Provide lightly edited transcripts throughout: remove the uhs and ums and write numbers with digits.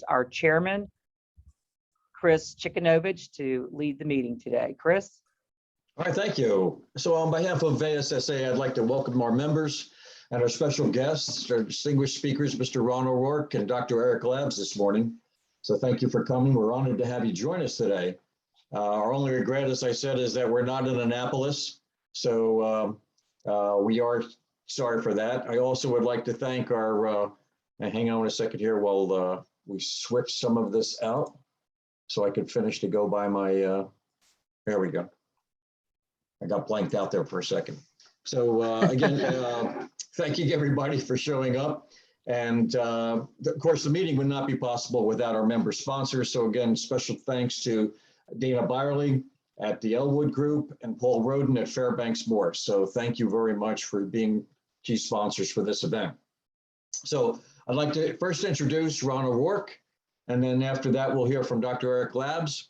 our chairman, Chris Chikanovich, to lead the meeting today. Chris? All right, thank you. So on behalf of ASSA, I'd like to welcome our members and our special guests, our distinguished speakers, Mr. Ron O'Rourke and Dr. Eric Labs this morning. So thank you for coming. We're honored to have you join us today. Our only regret, as I said, is that we're not in Annapolis. So we are sorry for that. I also would like to thank our, hang on a second here while we switch some of this out so I could finish to go by my, there we go. I got blanked out there for a second. So again, thank you everybody for showing up. And of course, the meeting would not be possible without our member sponsors. So again, special thanks to Dana Byerly at the Elwood Group and Paul Roden at Fairbanks Morse. So thank you very much for being key sponsors for this event. So I'd like to first introduce Ron O'Rourke, and then after that, we'll hear from Dr. Eric Labs.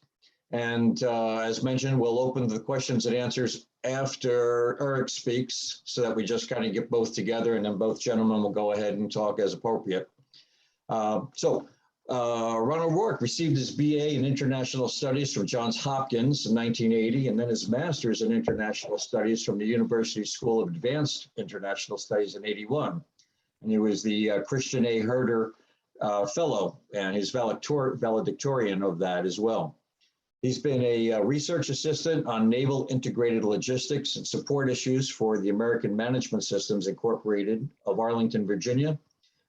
And as mentioned, we'll open the questions and answers after Eric speaks so that we just kind of get both together, and then both gentlemen will go ahead and talk as appropriate. Ron O'Rourke received his BA in International Studies from Johns Hopkins in 1980, and then his master's in International Studies from the University School of Advanced International Studies in 81. And he was the Christian A. Herder Fellow, and he's valedictorian of that as well. He's been a research assistant on naval integrated logistics and support issues for the American Management Systems Incorporated of Arlington, Virginia,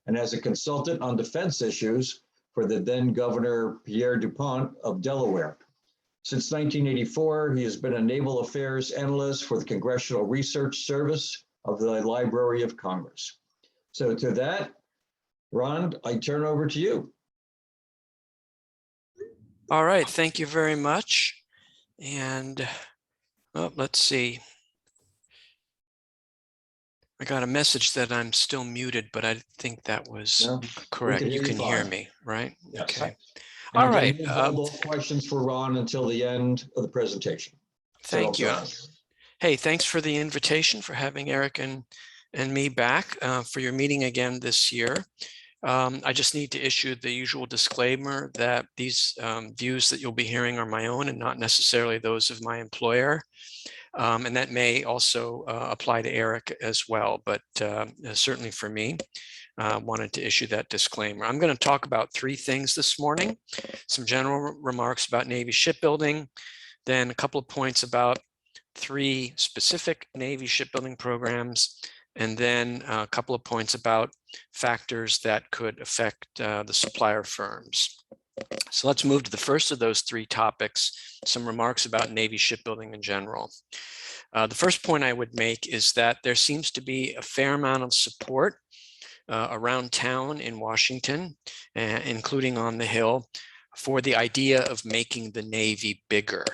and as a consultant on defense issues for the then Governor Pierre DuPont of Delaware. Since 1984, he has been a naval affairs analyst for the Congressional Research Service of the Library of Congress. So to that, Ron, I turn over to you. All right, thank you very much. And let's see. I got a message that I'm still muted, but I think that was correct. You can hear me, right? Yes. Okay. And all again, right. Hold all questions for Ron until the end of the presentation. Thank you. Hey, thanks for the invitation, for having Eric and me back for your meeting again this year. I just need to issue the usual disclaimer that these views that you'll be hearing are my own and not necessarily those of my employer. And that may also apply to Eric as well, but certainly for me, wanted to issue that disclaimer. I'm going to talk about three things this morning: some general remarks about Navy shipbuilding, then a couple of points about three specific Navy shipbuilding programs, and then a couple of points about factors that could affect the supplier firms. So let's move to the first of those three topics, some remarks about Navy shipbuilding in general. The first point I would make is that there seems to be a fair amount of support around town in Washington, including on the Hill, for the idea of making the Navy bigger.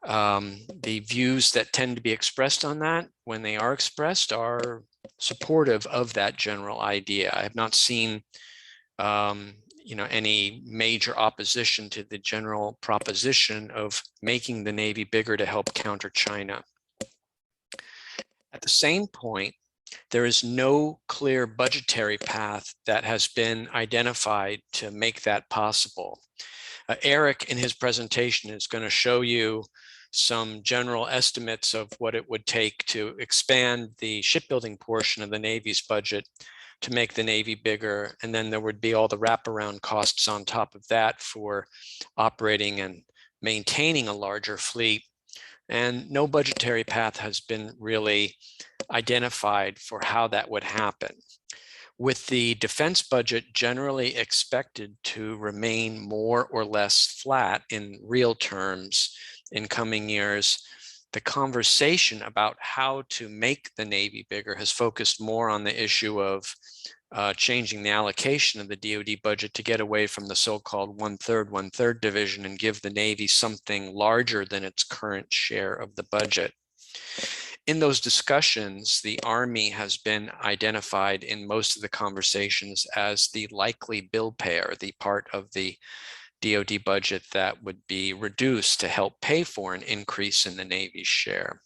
The views that tend to be expressed on that, when they are expressed, are supportive of that general idea. I have not seen any major opposition to the general proposition of making the Navy bigger to help counter China. At the same point, there is no clear budgetary path that has been identified to make that possible. Eric, in his presentation, is going to show you some general estimates of what it would take to expand the shipbuilding portion of the Navy's budget to make the Navy bigger. And then there would be all the wraparound costs on top of that for operating and maintaining a larger fleet. And no budgetary path has been really identified for how that would happen. With the defense budget generally expected to remain more or less flat in real terms in coming years, the conversation about how to make the Navy bigger has focused more on the issue of changing the allocation of the DoD budget to get away from the so-called one-third division and give the Navy something larger than its current share of the budget. In those discussions, the Army has been identified in most of the conversations as the likely bill payer, the part of the DoD budget that would be reduced to help pay for an increase in the Navy's share.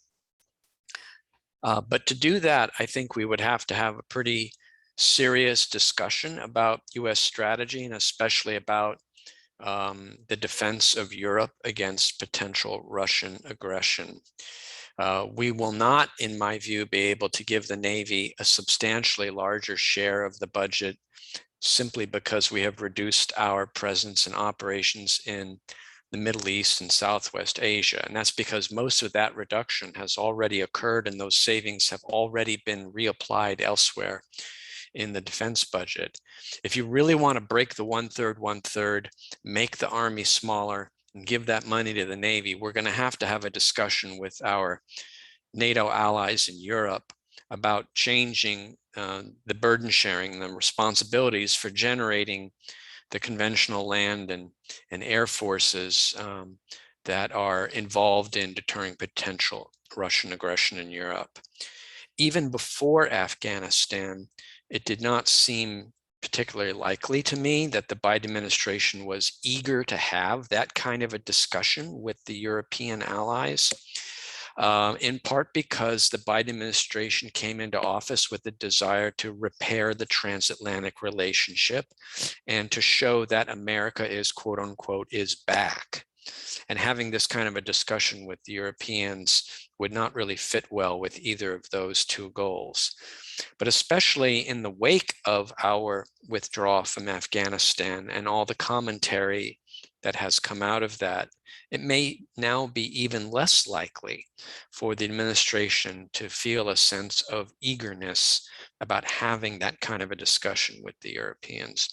But to do that, I think we would have to have a pretty serious discussion about US strategy, and especially about the defense of Europe against potential Russian aggression. We will not, in my view, be able to give the Navy a substantially larger share of the budget simply because we have reduced our presence and operations in the Middle East and Southwest Asia. And that's because most of that reduction has already occurred and those savings have already been reapplied elsewhere in the defense budget. If you really want to break the 1/3, 1/3, make the Army smaller and give that money to the Navy, we're going to have a discussion with our NATO allies in Europe about changing the burden sharing and the responsibilities for generating the conventional land and air forces that are involved in deterring potential Russian aggression in Europe. Even before Afghanistan, it did not seem particularly likely to me that the Biden administration was eager to have that kind of a discussion with the European allies. In part because the Biden administration came into office with a desire to repair the transatlantic relationship and to show that America is, quote unquote, is back. And having this kind of a discussion with the Europeans would not really fit well with either of those two goals. But especially in the wake of our withdrawal from Afghanistan and all the commentary that has come out of that, it may now be even less likely for the administration to feel a sense of eagerness about having that kind of a discussion with the Europeans.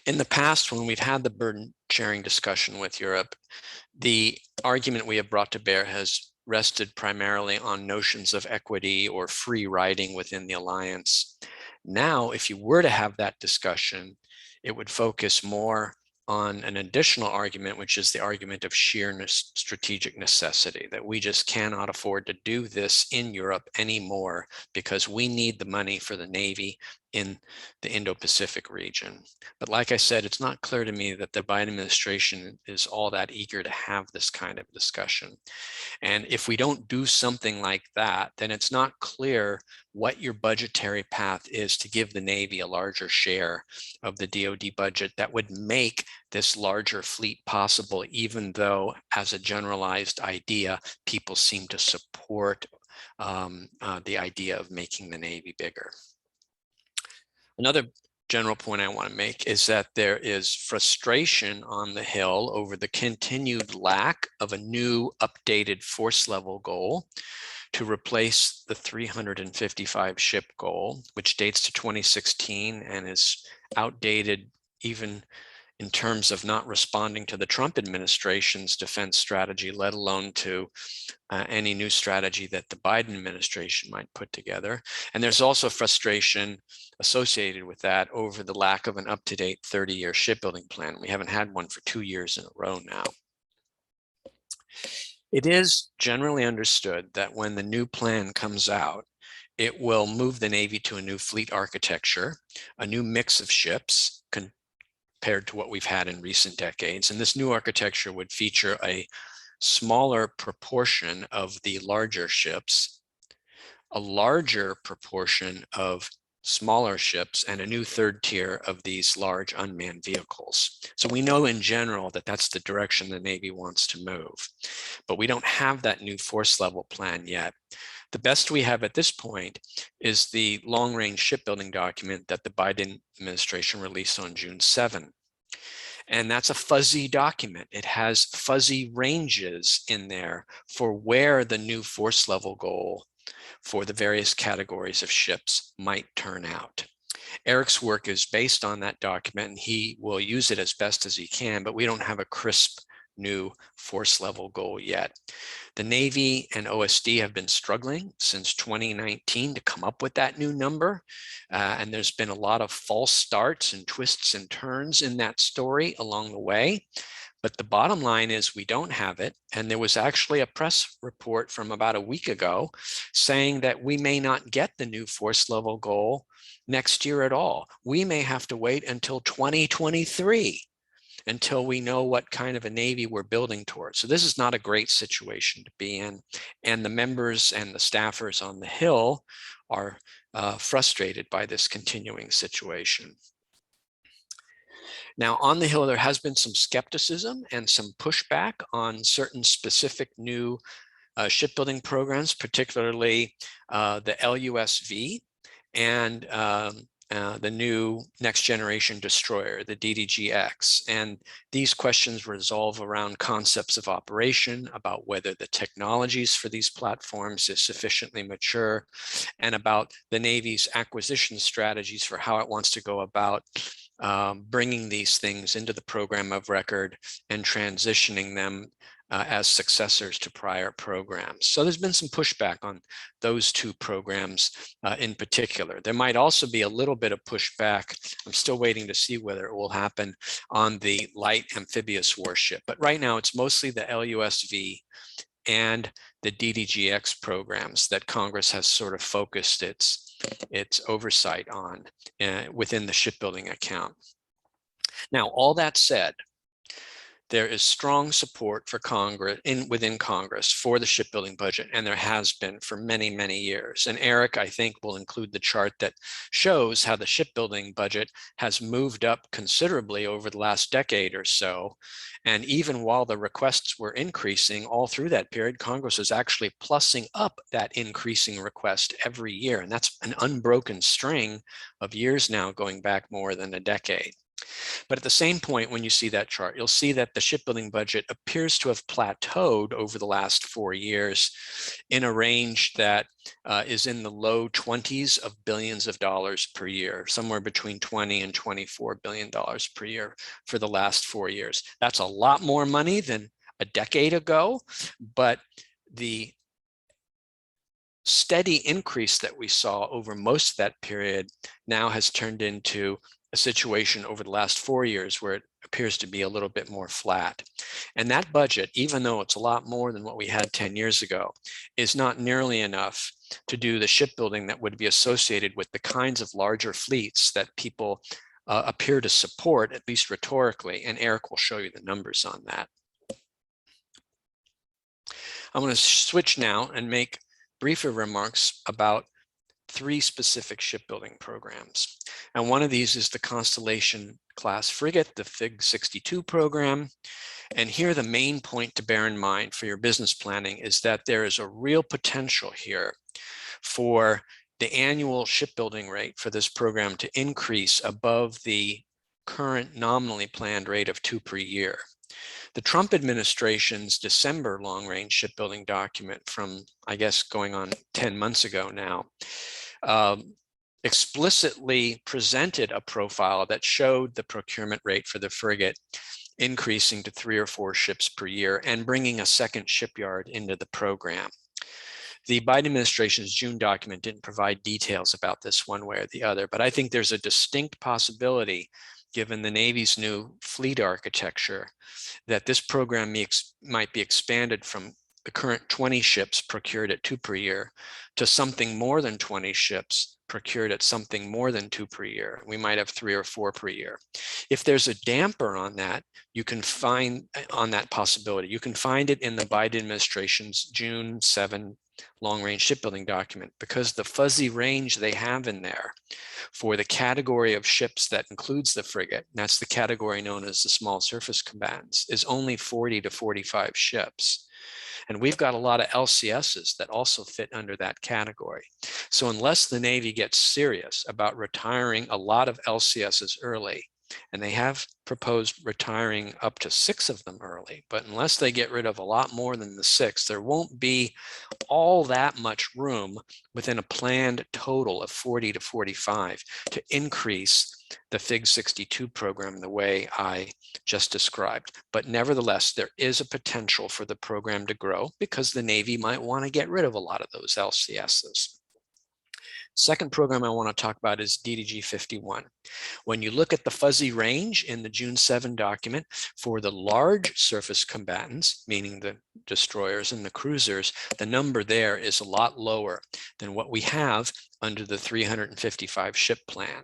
In the past, when we've had the burden sharing discussion with Europe, the argument we have brought to bear has rested primarily on notions of equity or free riding within the alliance. Now, if you were to have that discussion, it would focus more on an additional argument, which is the argument of sheer strategic necessity, that we just cannot afford to do this in Europe anymore because we need the money for the Navy in the Indo-Pacific region. But like I said, it's not clear to me that the Biden administration is all that eager to have this kind of discussion. And if we don't do something like that, then it's not clear what your budgetary path is to give the Navy a larger share of the DoD budget that would make this larger fleet possible, even though as a generalized idea, people seem to support the idea of making the Navy bigger. Another general point I want to make is that there is frustration on the Hill over the continued lack of a new updated force level goal to replace the 355 ship goal, which dates to 2016 and is outdated even in terms of not responding to the Trump administration's defense strategy, let alone to any new strategy that the Biden administration might put together. And there's also frustration associated with that over the lack of an up-to-date 30-year shipbuilding plan. We haven't had one for 2 years in a row now. It is generally understood that when the new plan comes out, it will move the Navy to a new fleet architecture, a new mix of ships compared to what we've had in recent decades. And this new architecture would feature a smaller proportion of the larger ships, a larger proportion of smaller ships, and a new third tier of these large unmanned vehicles. So we know in general that that's the direction the Navy wants to move, but we don't have that new force level plan yet. The best we have at this point is the long-range shipbuilding document that the Biden administration released on June 7. And that's a fuzzy document. It has fuzzy ranges in there for where the new force level goal for the various categories of ships might turn out. Eric's work is based on that document and he will use it as best as he can, but we don't have a crisp new force level goal yet. The Navy and OSD have been struggling since 2019 to come up with that new number. And there's been a lot of false starts and twists and turns in that story along the way. But the bottom line is we don't have it. And there was actually a press report from about a week ago saying that we may not get the new force level goal next year at all. We may have to wait until 2023 until we know what kind of a Navy we're building towards. So this is not a great situation to be in. And the members and the staffers on the Hill are frustrated by this continuing situation. Now, on the Hill, there has been some skepticism and some pushback on certain specific new shipbuilding programs, particularly the LUSV and the new next generation destroyer, the DDGX. And these questions resolve around concepts of operation, about whether the technologies for these platforms is sufficiently mature, and about the Navy's acquisition strategies for how it wants to go about bringing these things into the program of record and transitioning them as successors to prior programs. So there's been some pushback on those two programs in particular. There might also be a little bit of pushback. I'm still waiting to see whether it will happen on the light amphibious warship. But right now it's mostly the LUSV and the DDGX programs that Congress has sort of focused its oversight on within the shipbuilding account. Now, all that said, there is strong support for Congress within Congress for the shipbuilding budget, and there has been for many, many years. And Eric, I think, will include the chart that shows how the shipbuilding budget has moved up considerably over the last decade or so. And even while the requests were increasing all through that period, Congress was actually plussing up that increasing request every year. And that's an unbroken string of years now, going back more than a decade. But at the same point, when you see that chart, you'll see that the shipbuilding budget appears to have plateaued over the last 4 years in a range that is in the low 20s of billions of dollars per year, somewhere between 20 and $24 billion per year for the last 4 years. That's a lot more money than a decade ago, but the steady increase that we saw over most of that period now has turned into a situation over the last 4 years where it appears to be a little bit more flat. And that budget, even though it's a lot more than what we had 10 years ago, is not nearly enough to do the shipbuilding that would be associated with the kinds of larger fleets that people appear to support, at least rhetorically. And Eric will show you the numbers on that. I'm going to switch now and make briefer remarks about 3 specific shipbuilding programs. And one of these is the Constellation class frigate, the FIG-62 program. And here the main point to bear in mind for your business planning is that there is a real potential here for the annual shipbuilding rate for this program to increase above the current nominally planned rate of 2 per year. The Trump administration's December long-range shipbuilding document from, I guess, going on 10 months ago now, explicitly presented a profile that showed the procurement rate for the frigate increasing to 3 or 4 ships per year and bringing a second shipyard into the program. The Biden administration's June document didn't provide details about this one way or the other, but I think there's a distinct possibility, given the Navy's new fleet architecture, that this program might be expanded from the current 20 ships procured at 2 per year to something more than 20 ships procured at something more than 2 per year. We might have 3 or 4 per year. If there's a damper on that, you can find on that possibility. You can find it in the Biden administration's June 7 long-range shipbuilding document, because the fuzzy range they have in there for the category of ships that includes the frigate, that's the category known as the small surface combatants, is only 40 to 45 ships. And we've got a lot of LCSs that also fit under that category. So unless the Navy gets serious about retiring a lot of LCSs early, and they have proposed retiring up to 6 of them early, but unless they get rid of a lot more than the 6, there won't be all that much room within a planned total of 40 to 45 to increase the FIG-62 program the way I just described. But nevertheless, there is a potential for the program to grow because the Navy might want to get rid of a lot of those LCSs. Second program I want to talk about is DDG-51. When you look at the fuzzy range in the June 7 document for the large surface combatants, meaning the destroyers and the cruisers, the number there is a lot lower than what we have under the 355 ship plan.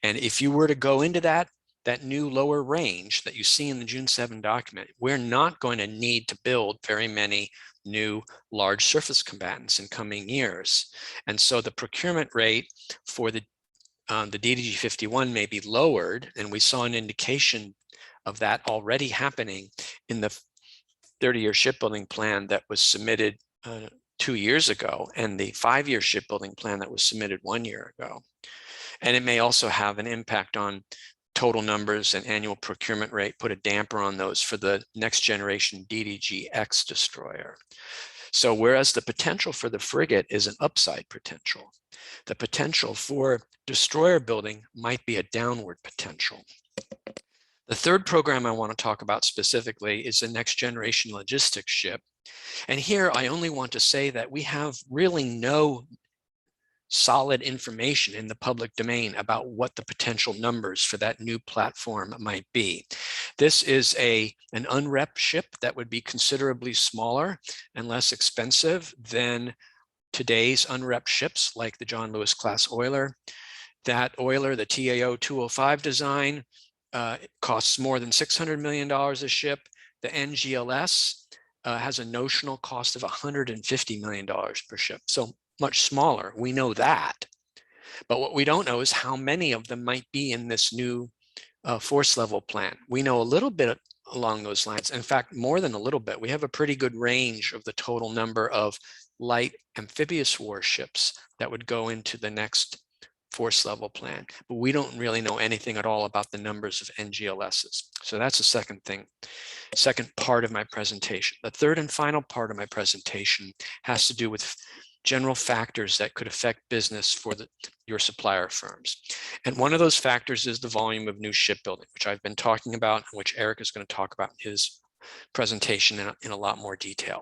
And if you were to go into that that new lower range that you see in the June 7 document, we're not going to need to build very many new large surface combatants in coming years. And so the procurement rate for the DDG 51 may be lowered, and we saw an indication of that already happening in the 30-year shipbuilding plan that was submitted 2 years ago, and the 5-year shipbuilding plan that was submitted 1 year ago. And it may also have an impact on total numbers and annual procurement rate, put a damper on those for the next generation DDG-X destroyer. So whereas the potential for the frigate is an upside potential, the potential for destroyer building might be a downward potential. The third program I want to talk about specifically is the next generation logistics ship. And here I only want to say that we have really no solid information in the public domain about what the potential numbers for that new platform might be. This is an unrep ship that would be considerably smaller and less expensive than today's unrep ships like the John Lewis class oiler. That oiler, the TAO 205 design, costs more than $600 million a ship. The NGLS has a notional cost of $150 million per ship. So much smaller, we know that. But what we don't know is how many of them might be in this new force level plan. We know a little bit along those lines. In fact, more than a little bit. We have a pretty good range of the total number of light amphibious warships that would go into the next force level plan, but we don't really know anything at all about the numbers of NGLSs. So that's the second thing, second part of my presentation. The third and final part of my presentation has to do with general factors that could affect business for your supplier firms. And one of those factors is the volume of new shipbuilding, which I've been talking about, and which Eric is going to talk about in his presentation in a lot more detail.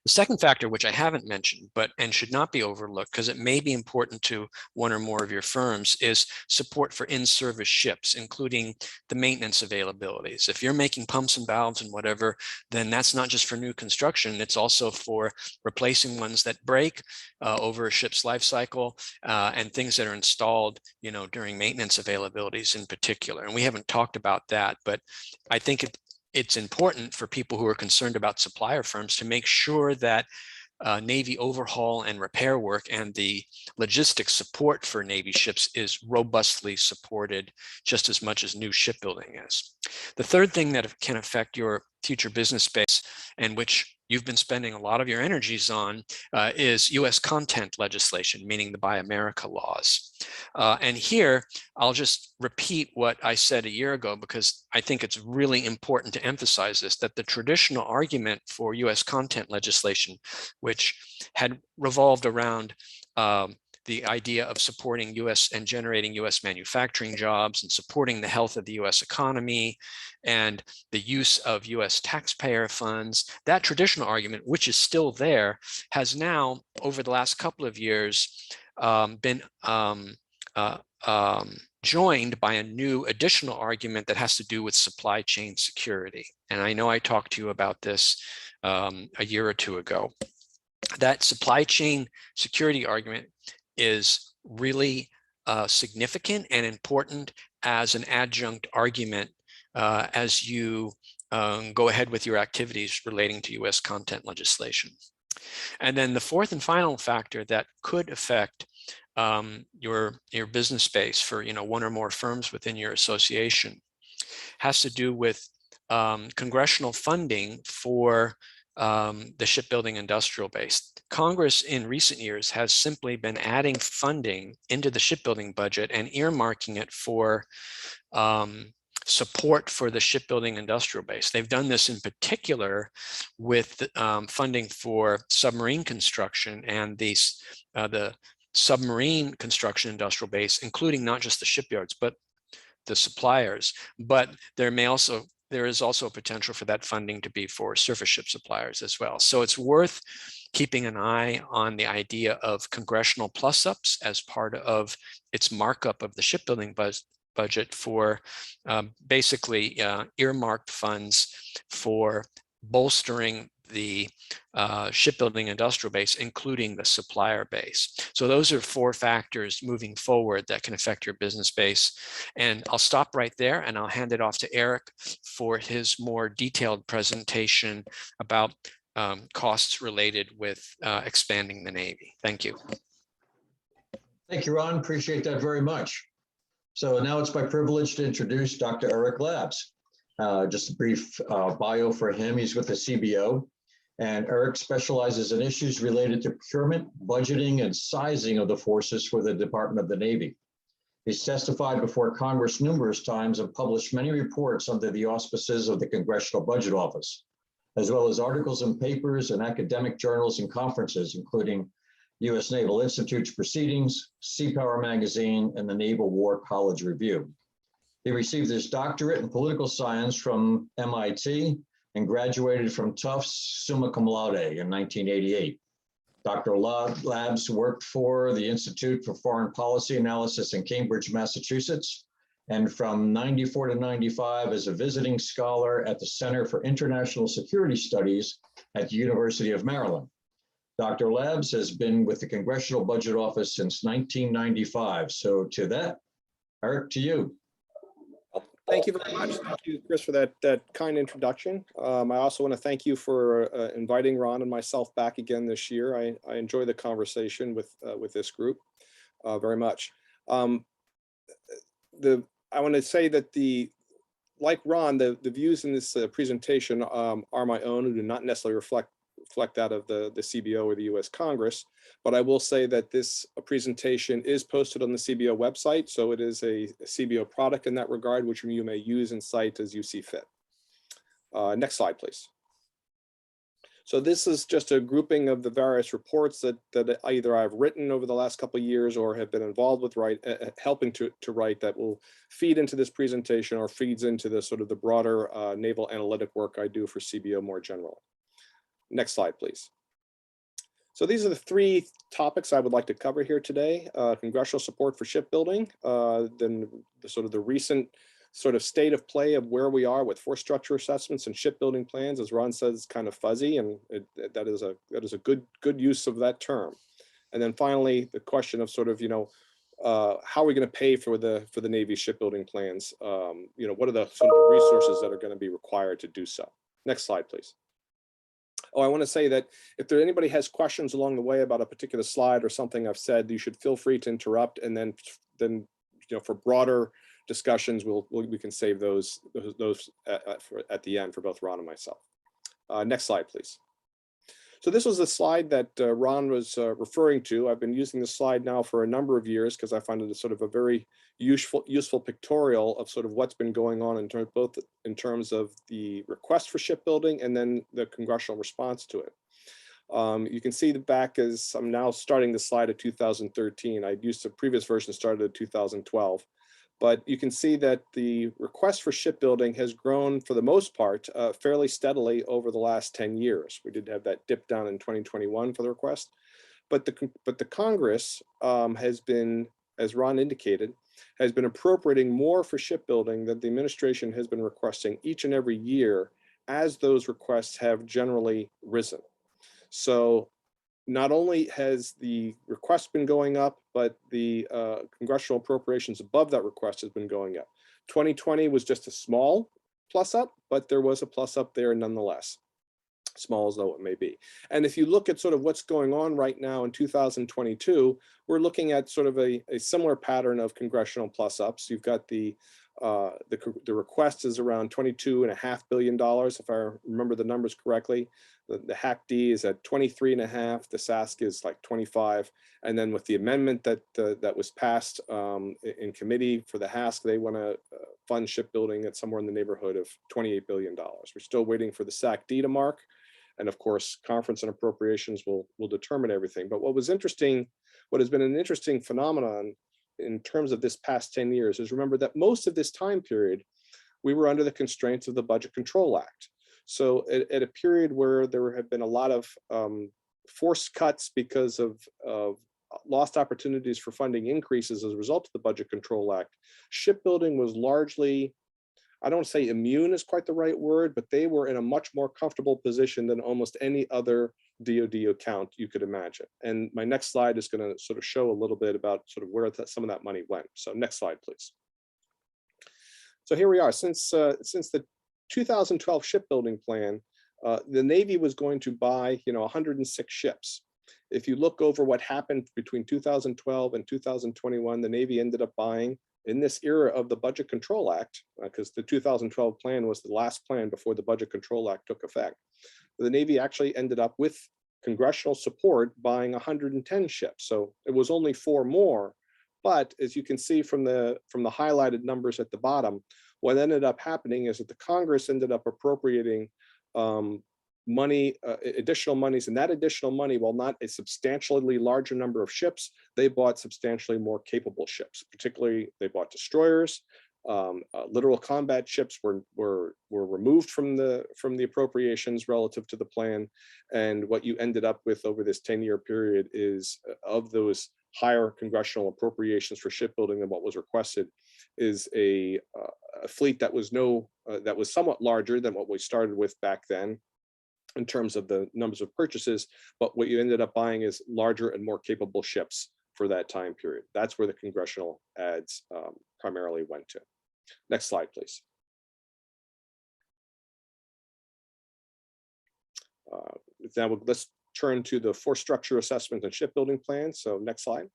The second factor, which I haven't mentioned, and should not be overlooked because it may be important to one or more of your firms, is support for in-service ships, including the maintenance availabilities. If you're making pumps and valves and whatever, then that's not just for new construction, it's also for replacing ones that break over a ship's life cycle and things that are installed, during maintenance availabilities in particular. And we haven't talked about that, but I think it's important for people who are concerned about supplier firms to make sure that Navy overhaul and repair work and the logistics support for Navy ships is robustly supported just as much as new shipbuilding is. The third thing that can affect your future business space, and which you've been spending a lot of your energies on, is US content legislation, meaning the Buy America laws. And here, I'll just repeat what I said a year ago, because I think it's really important to emphasize this, that the traditional argument for US content legislation, which had revolved around the idea of supporting US and generating US manufacturing jobs and supporting the health of the US economy and the use of US taxpayer funds, that traditional argument, which is still there, has now, over the last couple of years, been joined by a new additional argument that has to do with supply chain security. And I know I talked to you about this a year or two ago. That supply chain security argument is really significant and important as an adjunct argument as you go ahead with your activities relating to US content legislation. And then the fourth and final factor that could affect your business space for one or more firms within your association has to do with congressional funding for the shipbuilding industrial base. Congress in recent years has simply been adding funding into the shipbuilding budget and earmarking it for support for the shipbuilding industrial base. They've done this in particular with funding for submarine construction and the submarine construction industrial base, including not just the shipyards, but the suppliers. But there is also a potential for that funding to be for surface ship suppliers as well. So it's worth keeping an eye on the idea of congressional plus-ups as part of its markup of the shipbuilding budget for basically earmarked funds for bolstering the shipbuilding industrial base, including the supplier base. So those are 4 factors moving forward that can affect your business base. And I'll stop right there and I'll hand it off to Eric for his more detailed presentation about costs related with expanding the Navy. Thank you. Thank you, Ron. Appreciate that very much. So now it's my privilege to introduce Dr. Eric Labs. Just a brief bio for him. He's with the CBO, and Eric specializes in issues related to procurement, budgeting, and sizing of the forces for the Department of the Navy. He's testified before Congress numerous times and published many reports under the auspices of the Congressional Budget Office, as well as articles and papers and academic journals and conferences, including U.S. Naval Institute's Proceedings, Sea Power Magazine, and the Naval War College Review. He received his doctorate in political science from MIT and graduated from Tufts summa cum laude in 1988. Dr. Labs worked for the Institute for Foreign Policy Analysis in Cambridge, Massachusetts, and from 94 to 95 as a visiting scholar at the Center for International Security Studies at the University of Maryland. Dr. Labs has been with the Congressional Budget Office since 1995. So to that, Eric, to you. Thank you very much. Thank you, Chris, for that kind introduction. I also want to thank you for inviting Ron and myself back again this year. I enjoy the conversation with this group very much. I want to say that like Ron, the views in this presentation are my own and do not necessarily reflect that of the CBO or the US Congress, but I will say that this presentation is posted on the CBO website, so it is a CBO product in that regard, which you may use and cite as you see fit. Next slide, please. So this is just a grouping of the various reports that either I've written over the last couple of years or have been involved with helping to write that will feed into this presentation or feeds into the sort of the broader naval analytic work I do for CBO more generally. Next slide, please. So these are the 3 topics I would like to cover here today. Congressional support for shipbuilding, then the recent sort of state of play of where we are with force structure assessments and shipbuilding plans. As Ron says, it's kind of fuzzy, and that is a good use of that term. And then finally, the question of sort of, how are we going to pay for the Navy shipbuilding plans? What are the sort of resources that are going to be required to do so? Next slide, please. Oh, I want to say that if anybody has questions along the way about a particular slide or something I've said, you should feel free to interrupt, and then for broader discussions, we can save those at the end for both Ron and myself. Next slide, please. So this was a slide that Ron was referring to. I've been using this slide now for a number of years because I find it sort of a very useful pictorial of sort of what's been going on both in terms of the request for shipbuilding and then the congressional response to it. You can see the back as I'm now starting the slide at 2013. I used the previous version started at 2012. But you can see that the request for shipbuilding has grown for the most part fairly steadily over the last 10 years. We did have that dip down in 2021 for the request, but the Congress has been, as Ron indicated, has been appropriating more for shipbuilding than the administration has been requesting each and every year as those requests have generally risen. So not only has the request been going up, but the congressional appropriations above that request has been going up. 2020 was just a small plus up, but there was a plus up there nonetheless, small as though it may be. And if you look at sort of what's going on right now in 2022, we're looking at sort of a similar pattern of congressional plus ups. You've got the request is around $22.5 billion, if I remember the numbers correctly. The HAC-D is at 23.5, the SASC is like 25, and then with the amendment that was passed in committee for the HASC, they want to fund shipbuilding at somewhere in the neighborhood of $28 billion. We're still waiting for the SAC-D to mark, and of course, conference and appropriations will determine everything. But what has been an interesting phenomenon in terms of this past 10 years is remember that most of this time period, we were under the constraints of the Budget Control Act. So at a period where there have been a lot of forced cuts because of lost opportunities for funding increases as a result of the Budget Control Act, shipbuilding was largely, I don't say immune is quite the right word, but they were in a much more comfortable position than almost any other DoD account you could imagine. And my next slide is going to sort of show a little bit about sort of where some of that money went. So next slide, please. So here we are. Since the 2012 shipbuilding plan, the Navy was going to buy, 106 ships. If you look over what happened between 2012 and 2021, the Navy ended up buying, in this era of the Budget Control Act, because the 2012 plan was the last plan before the Budget Control Act took effect, the Navy actually ended up with congressional support buying 110 ships. So it was only 4 more. But as you can see from the highlighted numbers at the bottom, what ended up happening is that the Congress ended up appropriating money, additional monies, and that additional money, while not a substantially larger number of ships, they bought substantially more capable ships. Particularly, they bought destroyers. Littoral combat ships were removed from the appropriations relative to the plan, and what you ended up with over this 10-year period is, of those higher congressional appropriations for shipbuilding than what was requested, is a fleet that was somewhat larger than what we started with back then in terms of the numbers of purchases, but what you ended up buying is larger and more capable ships for that time period. That's where the congressional ads primarily went to. Next slide, please. Now let's turn to the force structure assessment and shipbuilding plan. So next slide.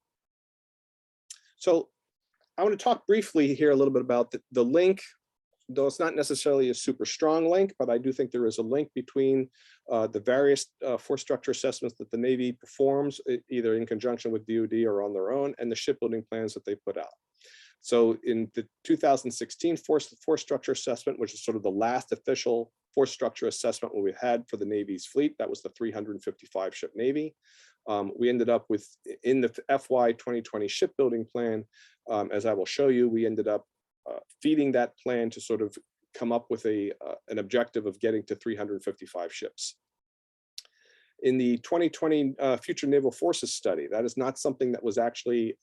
So I want to talk briefly here a little bit about the link, though it's not necessarily a super strong link, but I do think there is a link between the various force structure assessments that the Navy performs, either in conjunction with DoD or on their own, and the shipbuilding plans that they put out. So in the 2016 force structure assessment, which is sort of the last official force structure assessment we had for the Navy's fleet, that was the 355 ship Navy. We ended up with, in the FY 2020 shipbuilding plan, as I will show you, we ended up feeding that plan to sort of come up with an objective of getting to 355 ships. In the 2020 Future Naval Forces study, that is not something that was actually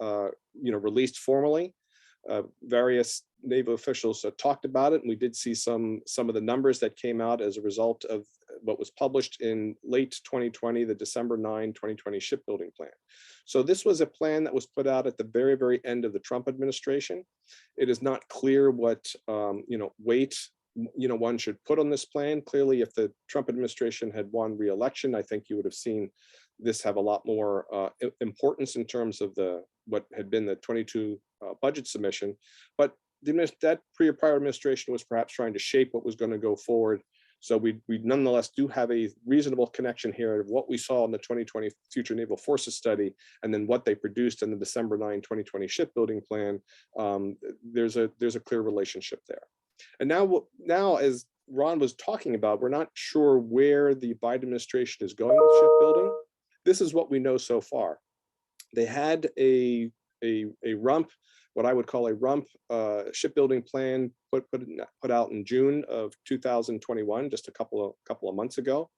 released formally. Various naval officials talked about it, and we did see some of the numbers that came out as a result of what was published in late 2020, the December 9, 2020 shipbuilding plan. So this was a plan that was put out at the very, very end of the Trump administration. It is not clear what weight one should put on this plan. Clearly, if the Trump administration had won re-election, I think you would have seen this have a lot more importance in terms of what had been the 22 budget submission. But that prior administration was perhaps trying to shape what was going to go forward. So we nonetheless do have a reasonable connection here of what we saw in the 2020 Future Naval Forces study, and then what they produced in the December 9, 2020 shipbuilding plan. There's a clear relationship there. And now, as Ron was talking about, we're not sure where the Biden administration is going with shipbuilding. This is what we know so far. They had a rump, what I would call a rump shipbuilding plan put out in June of 2021, just a couple of months ago.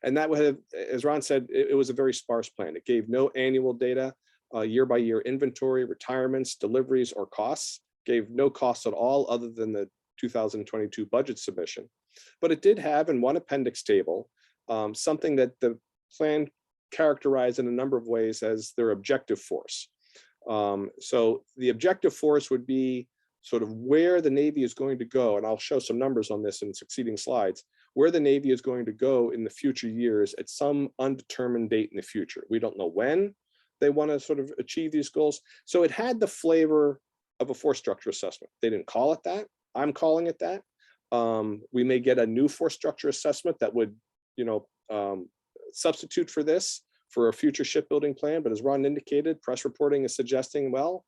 And that would have, as Ron said, it was a very sparse plan. It gave no annual data, year-by-year inventory, retirements, deliveries, or costs. Gave no costs at all other than the 2022 budget submission. But it did have in one appendix table something that the plan characterized in a number of ways as their objective force. So the objective force would be sort of where the Navy is going to go, and I'll show some numbers on this in succeeding slides, where the Navy is going to go in the future years at some undetermined date in the future. We don't know when they want to sort of achieve these goals. So it had the flavor of a force structure assessment. They didn't call it that. I'm calling it that. We may get a new force structure assessment that would, substitute for this for a future shipbuilding plan. But as Ron indicated, press reporting is suggesting, well,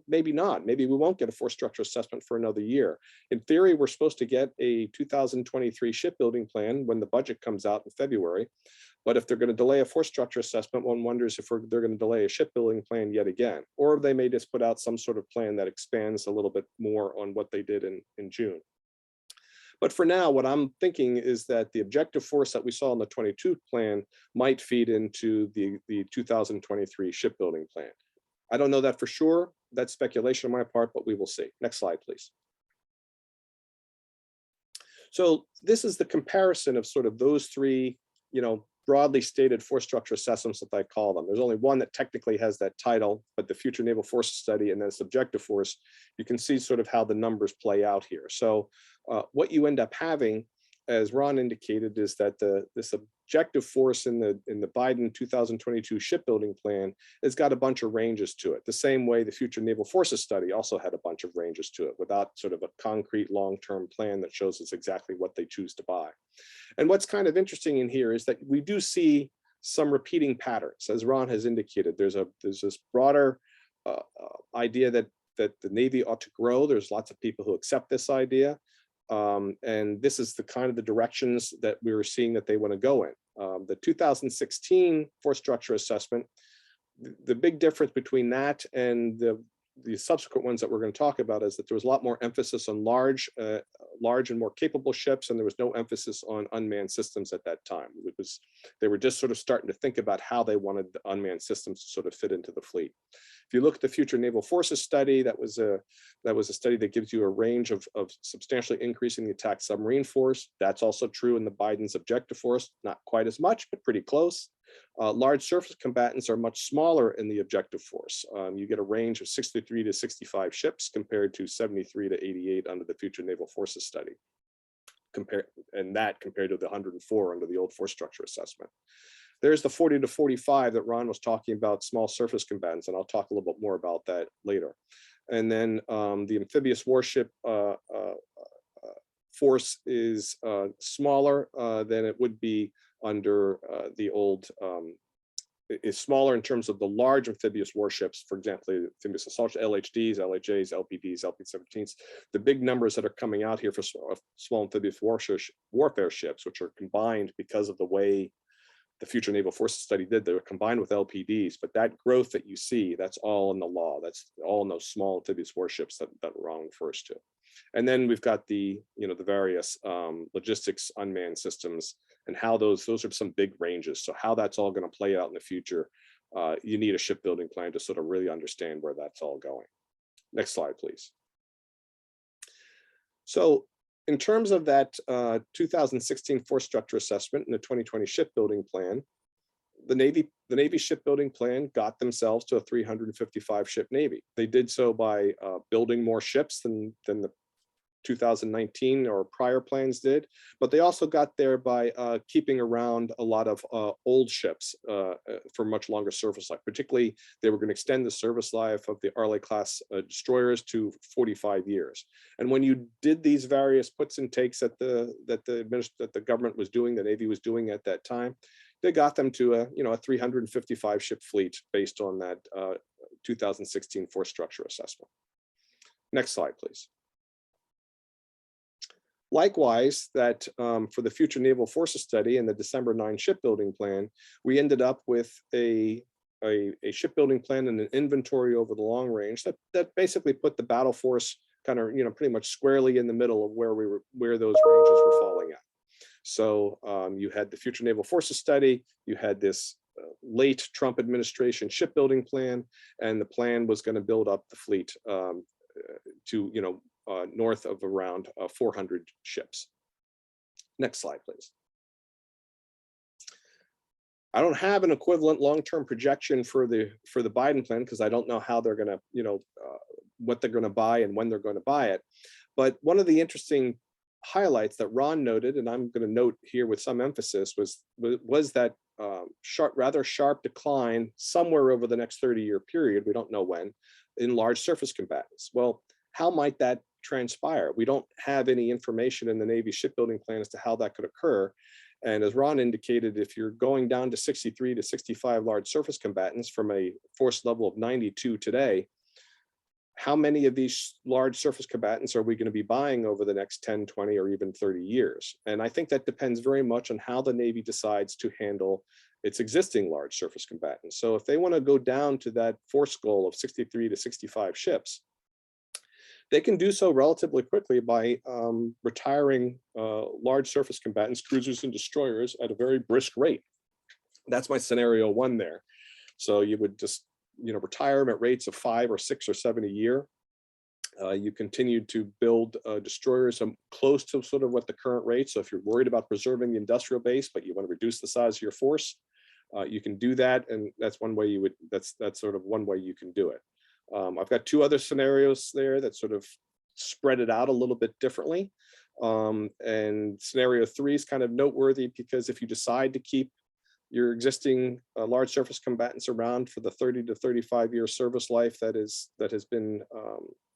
maybe not. Maybe we won't get a force structure assessment for another year. In theory, we're supposed to get a 2023 shipbuilding plan when the budget comes out in February. But if they're going to delay a force structure assessment, one wonders if they're going to delay a shipbuilding plan yet again, or they may just put out some sort of plan that expands a little bit more on what they did in June. But for now, what I'm thinking is that the objective force that we saw in the 22 plan might feed into the 2023 shipbuilding plan. I don't know that for sure. That's speculation on my part, but we will see. Next slide, please. So this is the comparison of sort of those three, broadly stated force structure assessments that I call them. There's only one that technically has that title, but the Future Naval Forces Study and then Subjective Force, you can see sort of how the numbers play out here. So what you end up having, as Ron indicated, is that this objective force in the Biden 2022 shipbuilding plan has got a bunch of ranges to it. The same way the Future Naval Forces Study also had a bunch of ranges to it without sort of a concrete long-term plan that shows us exactly what they choose to buy. And what's kind of interesting in here is that we do see some repeating patterns. As Ron has indicated, there's this broader idea that the Navy ought to grow. There's lots of people who accept this idea. And this is the kind of the directions that we were seeing that they want to go in. The 2016 force structure assessment, the big difference between that and the subsequent ones that we're going to talk about is that there was a lot more emphasis on large and more capable ships, and there was no emphasis on unmanned systems at that time. They were just sort of starting to think about how they wanted the unmanned systems to sort of fit into the fleet. If you look at the Future Naval Forces Study, that was a study that gives you a range of substantially increasing the attack submarine force. That's also true in the Biden's objective force, not quite as much, but pretty close. Large surface combatants are much smaller in the objective force. You get a range of 63 to 65 ships compared to 73 to 88 under the Future Naval Forces Study. Compared to the 104 under the old force structure assessment. There's the 40 to 45 that Ron was talking about, small surface combatants, and I'll talk a little bit more about that later. And then the amphibious warship force is smaller than it would be under the old, is smaller in terms of the large amphibious warships, for example, the amphibious assault LHDs, LHAs, LPDs, LP-17s. The big numbers that are coming out here for small amphibious warfare ships, which are combined because of the way the Future Naval Forces Study did, they were combined with LPDs, but that growth that you see, that's all in the law. That's all in those small amphibious warships that Ron refers to. And then we've got the various logistics unmanned systems and how those are some big ranges. So how that's all going to play out in the future, you need a shipbuilding plan to sort of really understand where that's all going. Next slide, please. So in terms of that 2016 force structure assessment and the 2020 shipbuilding plan, the Navy shipbuilding plan got themselves to a 355 ship Navy. They did so by building more ships than the 2019 or prior plans did, but they also got there by keeping around a lot of old ships for much longer service life. Particularly, they were going to extend the service life of the Arleigh class destroyers to 45 years. And when you did these various puts and takes that the government was doing, the Navy was doing at that time, they got them to a 355 ship fleet based on that 2016 force structure assessment. Next slide, please. Likewise, that for the Future Naval Forces Study and the December 9 shipbuilding plan, we ended up with a shipbuilding plan and an inventory over the long range that basically put the battle force kind of pretty much squarely in the middle of where those ranges were falling at. So you had the Future Naval Forces Study, you had this late Trump administration shipbuilding plan, and the plan was going to build up the fleet to north of around 400 ships. Next slide, please. I don't have an equivalent long-term projection for the Biden plan because I don't know how they're going to, what they're going to buy and when they're going to buy it. But one of the interesting highlights that Ron noted, and I'm going to note here with some emphasis, was that rather sharp decline somewhere over the next 30-year period, we don't know when, in large surface combatants. Well, how might that transpire? We don't have any information in the Navy shipbuilding plan as to how that could occur. And as Ron indicated, if you're going down to 63 to 65 large surface combatants from a force level of 92 today, how many of these large surface combatants are we going to be buying over the next 10, 20, or even 30 years? And I think that depends very much on how the Navy decides to handle its existing large surface combatants. So if they want to go down to that force goal of 63 to 65 ships, they can do so relatively quickly by retiring large surface combatants, cruisers and destroyers at a very brisk rate. That's my scenario one there. So you would just retire them at rates of 5 or 6 or 7 a year. You continued to build destroyers close to sort of what the current rate. So if you're worried about preserving the industrial base, but you want to reduce the size of your force, you can do that. And that's one way you would, that's sort of one way you can do it. I've got two other scenarios there that sort of spread it out a little bit differently. And scenario 3 is kind of noteworthy because if you decide to keep your existing large surface combatants around for the 30 to 35-year service life that has been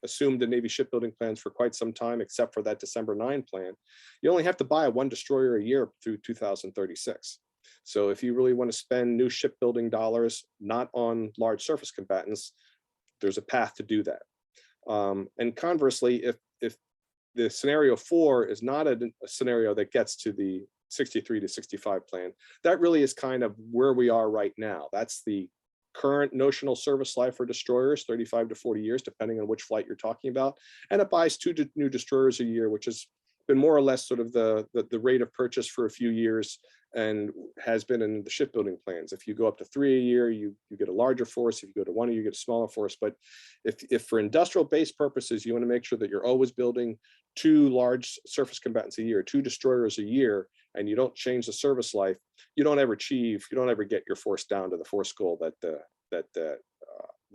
assumed in Navy shipbuilding plans for quite some time, except for that December 9 plan, you only have to buy 1 destroyer a year through 2036. So if you really want to spend new shipbuilding dollars not on large surface combatants, there's a path to do that. And conversely, if the scenario 4 is not a scenario that gets to the 63 to 65 plan, that really is kind of where we are right now. That's the current notional service life for destroyers, 35 to 40 years, depending on which flight you're talking about. And it buys 2 new destroyers a year, which has been more or less sort of the rate of purchase for a few years and has been in the shipbuilding plans. If you go up to 3 a year, you get a larger force. If you go to 1, you get a smaller force. But if for industrial base purposes, you want to make sure that you're always building 2 large surface combatants a year, 2 destroyers a year, and you don't change the service life, you don't ever get your force down to the force goal that the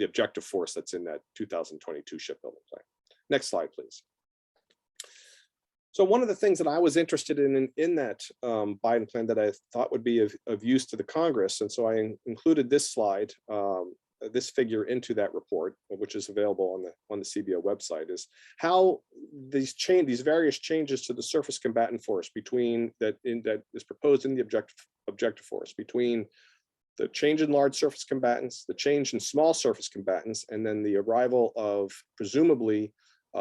objective force that's in that 2022 shipbuilding plan. Next slide, please. So one of the things that I was interested in that Biden plan that I thought would be of use to the Congress, and so I included this slide, this figure into that report, which is available on the CBO website, is how these various changes to the surface combatant force that is proposed in the objective force, between the change in large surface combatants, the change in small surface combatants, and then the arrival of presumably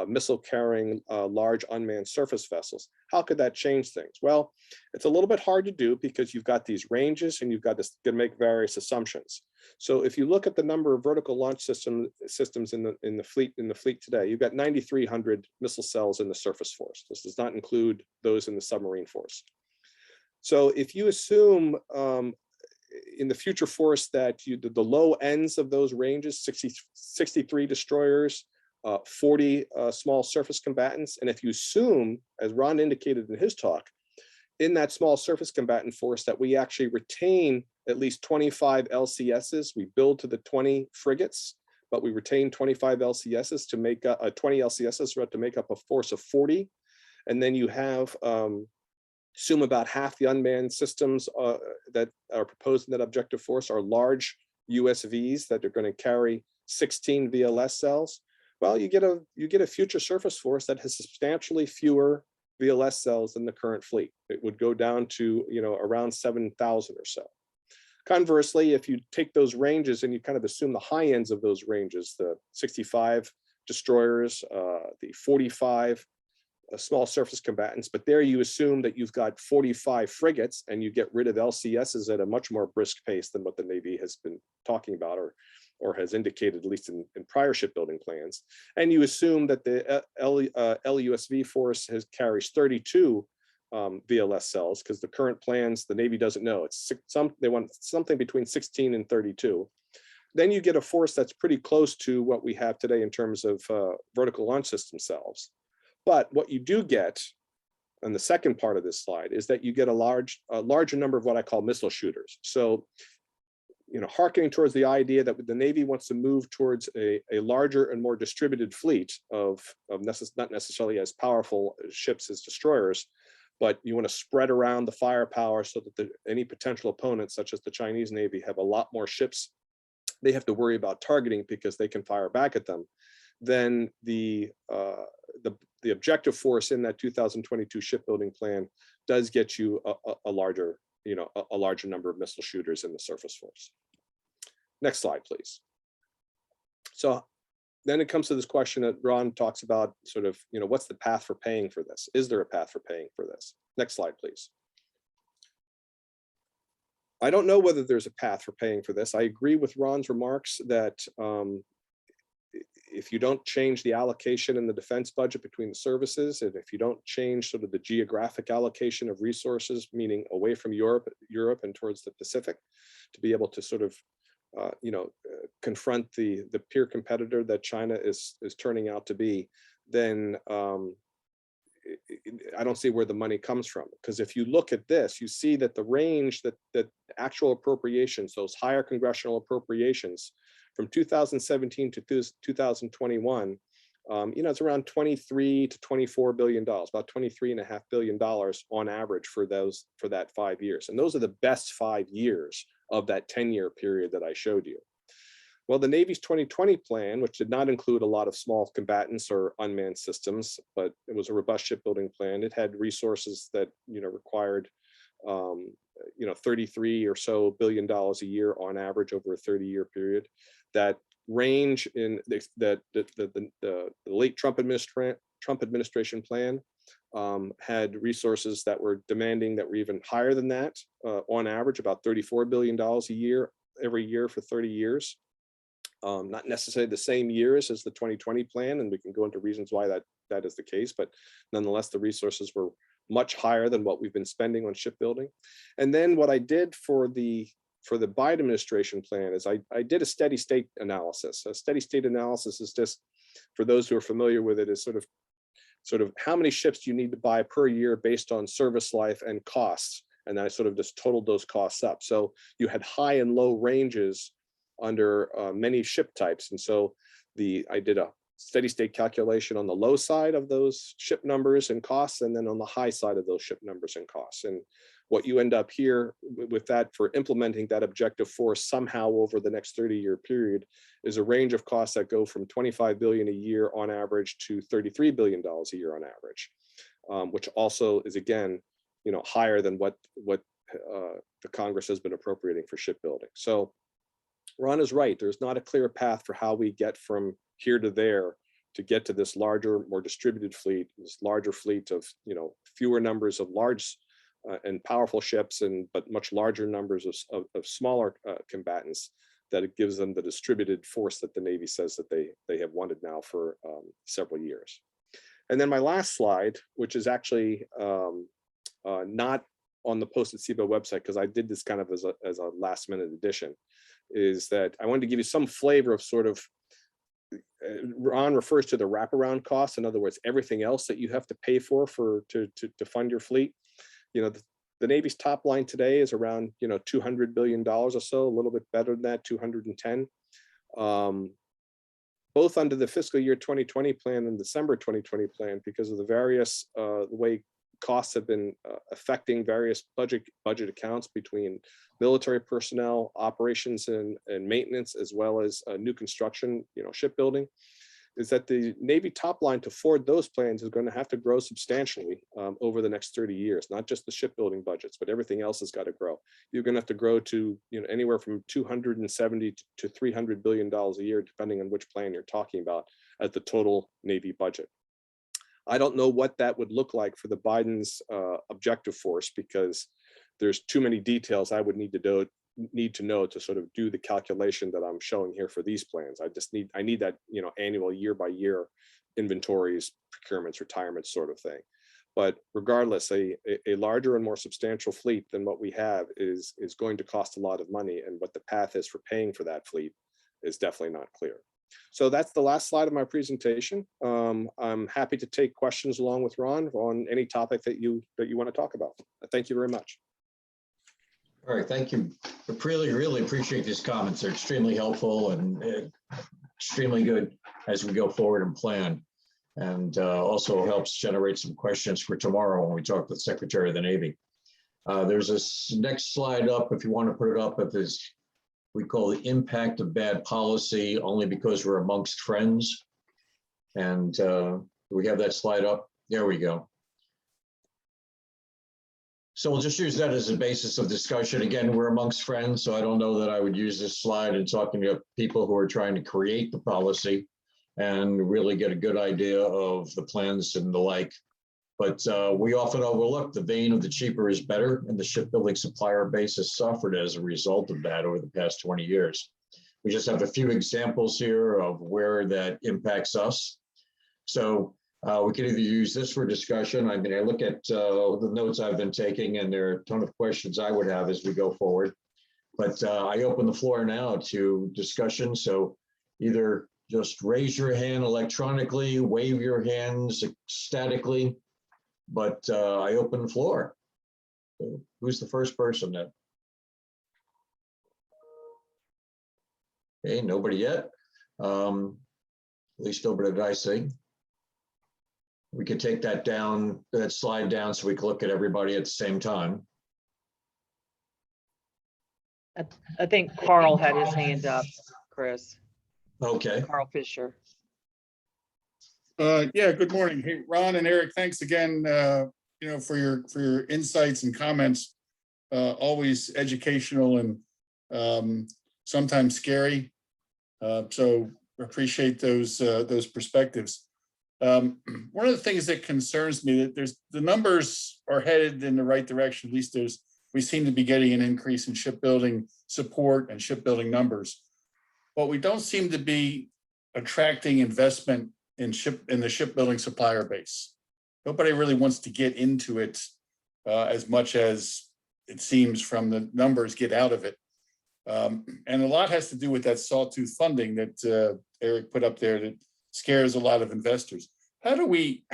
missile carrying large unmanned surface vessels. How could that change things? Well, it's a little bit hard to do because you've got these ranges and you've got to make various assumptions. So if you look at the number of vertical launch systems in the fleet today, you've got 9,300 missile cells in the surface force. This does not include those in the submarine force. So if you assume in the future force that the low ends of those ranges, 63 destroyers, 40 small surface combatants. And if you assume, as Ron indicated in his talk, in that small surface combatant force that we actually retain at least 25 LCSs, we build to the 20 frigates, but we retain 25 LCSs to make up 20 LCSs to make up a force of 40. And then you have assume about half the unmanned systems that are proposed in that objective force are large USVs that are going to carry 16 VLS cells. Well, you get a future surface force that has substantially fewer VLS cells than the current fleet. It would go down to around 7,000 or so. Conversely, if you take those ranges and you kind of assume the high ends of those ranges, the 65 destroyers, the 45 small surface combatants, but there you assume that you've got 45 frigates and you get rid of LCSs at a much more brisk pace than what the Navy has been talking about or has indicated, at least in prior shipbuilding plans. And you assume that the LUSV force carries 32 VLS cells, because the current plans, the Navy doesn't know. They want something between 16 and 32. Then you get a force that's pretty close to what we have today in terms of vertical launch system cells. But what you do get on the second part of this slide is that you get a larger number of what I call missile shooters. So, hearkening towards the idea that the Navy wants to move towards a larger and more distributed fleet of not necessarily as powerful ships as destroyers, but you want to spread around the firepower so that any potential opponents, such as the Chinese Navy, have a lot more ships they have to worry about targeting because they can fire back at them. Then the objective force in that 2022 shipbuilding plan does get you a larger number of missile shooters in the surface force. Next slide, please. So then it comes to this question that Ron talks about, sort of, what's the path for paying for this? Is there a path for paying for this? Next slide, please. I don't know whether there's a path for paying for this. I agree with Ron's remarks that if you don't change the allocation in the defense budget between the services, and if you don't change sort of the geographic allocation of resources, meaning away from Europe and towards the Pacific, to be able to sort of confront the peer competitor that China is turning out to be, then I don't see where the money comes from. Because if you look at this, you see that the range that actual appropriations, those higher congressional appropriations from 2017 to 2021, it's around 23 to 24 billion dollars, about 23.5 billion dollars on average for that 5 years. And those are the best 5 years of that 10-year period that I showed you. Well, the Navy's 2020 plan, which did not include a lot of small combatants or unmanned systems, but it was a robust shipbuilding plan. It had resources that required 33 or so billion dollars a year on average over a 30-year period. That range in the late Trump administration plan had resources that were demanding that were even higher than that, on average about $34 billion a year every year for 30 years. Not necessarily the same years as the 2020 plan, and we can go into reasons why that is the case, but nonetheless, the resources were much higher than what we've been spending on shipbuilding. And then what I did for the Biden administration plan is I did a steady state analysis. A steady state analysis is just, for those who are familiar with it, is sort of how many ships do you need to buy per year based on service life and costs. And I sort of just totaled those costs up. So you had high and low ranges under many ship types. And so I did a steady state calculation on the low side of those ship numbers and costs, and then on the high side of those ship numbers and costs. And what you end up here with that for implementing that objective force somehow over the next 30-year period is a range of costs that go from 25 billion a year on average to $33 billion a year on average, which also is, again, higher than what the Congress has been appropriating for shipbuilding. So Ron is right. There's not a clear path for how we get from here to there to get to this larger, more distributed fleet, this larger fleet of, fewer numbers of large and powerful ships, but much larger numbers of smaller combatants, that it gives them the distributed force that the Navy says that they have wanted now for several years. And then my last slide, which is actually not on the Posted CBO website, because I did this kind of as a last minute addition, is that I wanted to give you some flavor of sort of, Ron refers to the wraparound costs. In other words, everything else that you have to pay for to fund your fleet. The Navy's top line today is around, $200 billion or so, a little bit better than that, 210. Both under the fiscal year 2020 plan and December 2020 plan, because of the various, the way costs have been affecting various budget accounts between military personnel, operations and maintenance, as well as new construction, shipbuilding, is that the Navy top line to afford those plans is going to have to grow substantially over the next 30 years, not just the shipbuilding budgets, but everything else has got to grow. You're going to have to grow to anywhere from 270 to $300 billion a year, depending on which plan you're talking about as the total Navy budget. I don't know what that would look like for the Biden's objective force, because there's too many details I would need to know to sort of do the calculation that I'm showing here for these plans. I need that annual year by year inventories, procurements, retirements sort of thing. But regardless, a larger and more substantial fleet than what we have is going to cost a lot of money, and what the path is for paying for that fleet is definitely not clear. So that's the last slide of my presentation. I'm happy to take questions along with Ron on any topic that you want to talk about. Thank you very much. All right, thank you. I really appreciate these comments. They're extremely helpful and extremely good as we go forward and plan. And also helps generate some questions for tomorrow when we talk with the Secretary of the Navy. There's this next slide up, if you want to put it up, of this we call the impact of bad policy only because we're amongst friends. And we have that slide up. There we go. So we'll just use that as a basis of discussion. Again, we're amongst friends, so I don't know that I would use this slide in talking to people who are trying to create the policy and really get a good idea of the plans and the like. But we often overlook the vein of the cheaper is better, and the shipbuilding supplier base has suffered as a result of that over the past 20 years. We just have a few examples here of where that impacts us. So we can either use this for discussion. I mean, I look at the notes I've been taking, and there are a ton of questions I would have as we go forward. But I open the floor now to discussion. So either just raise your hand electronically, wave your hands ecstatically, but I open the floor. So who's the first person then? Okay, nobody yet. At least nobody that I see. We could take that down, that slide down so we can look at everybody at the same time. I think Carl had his hand up, Chris. Okay, Carl Fisher. Yeah, good morning. Hey, Ron and Eric, thanks again, for your insights and comments. Always educational and sometimes scary. So appreciate those perspectives. One of the things that concerns me that the numbers are headed in the right direction. At least we seem to be getting an increase in shipbuilding support and shipbuilding numbers. But we don't seem to be attracting investment in the shipbuilding supplier base. Nobody really wants to get into it as much as it seems from the numbers get out of it. And a lot has to do with that sawtooth funding that Eric put up there that scares a lot of investors. How do we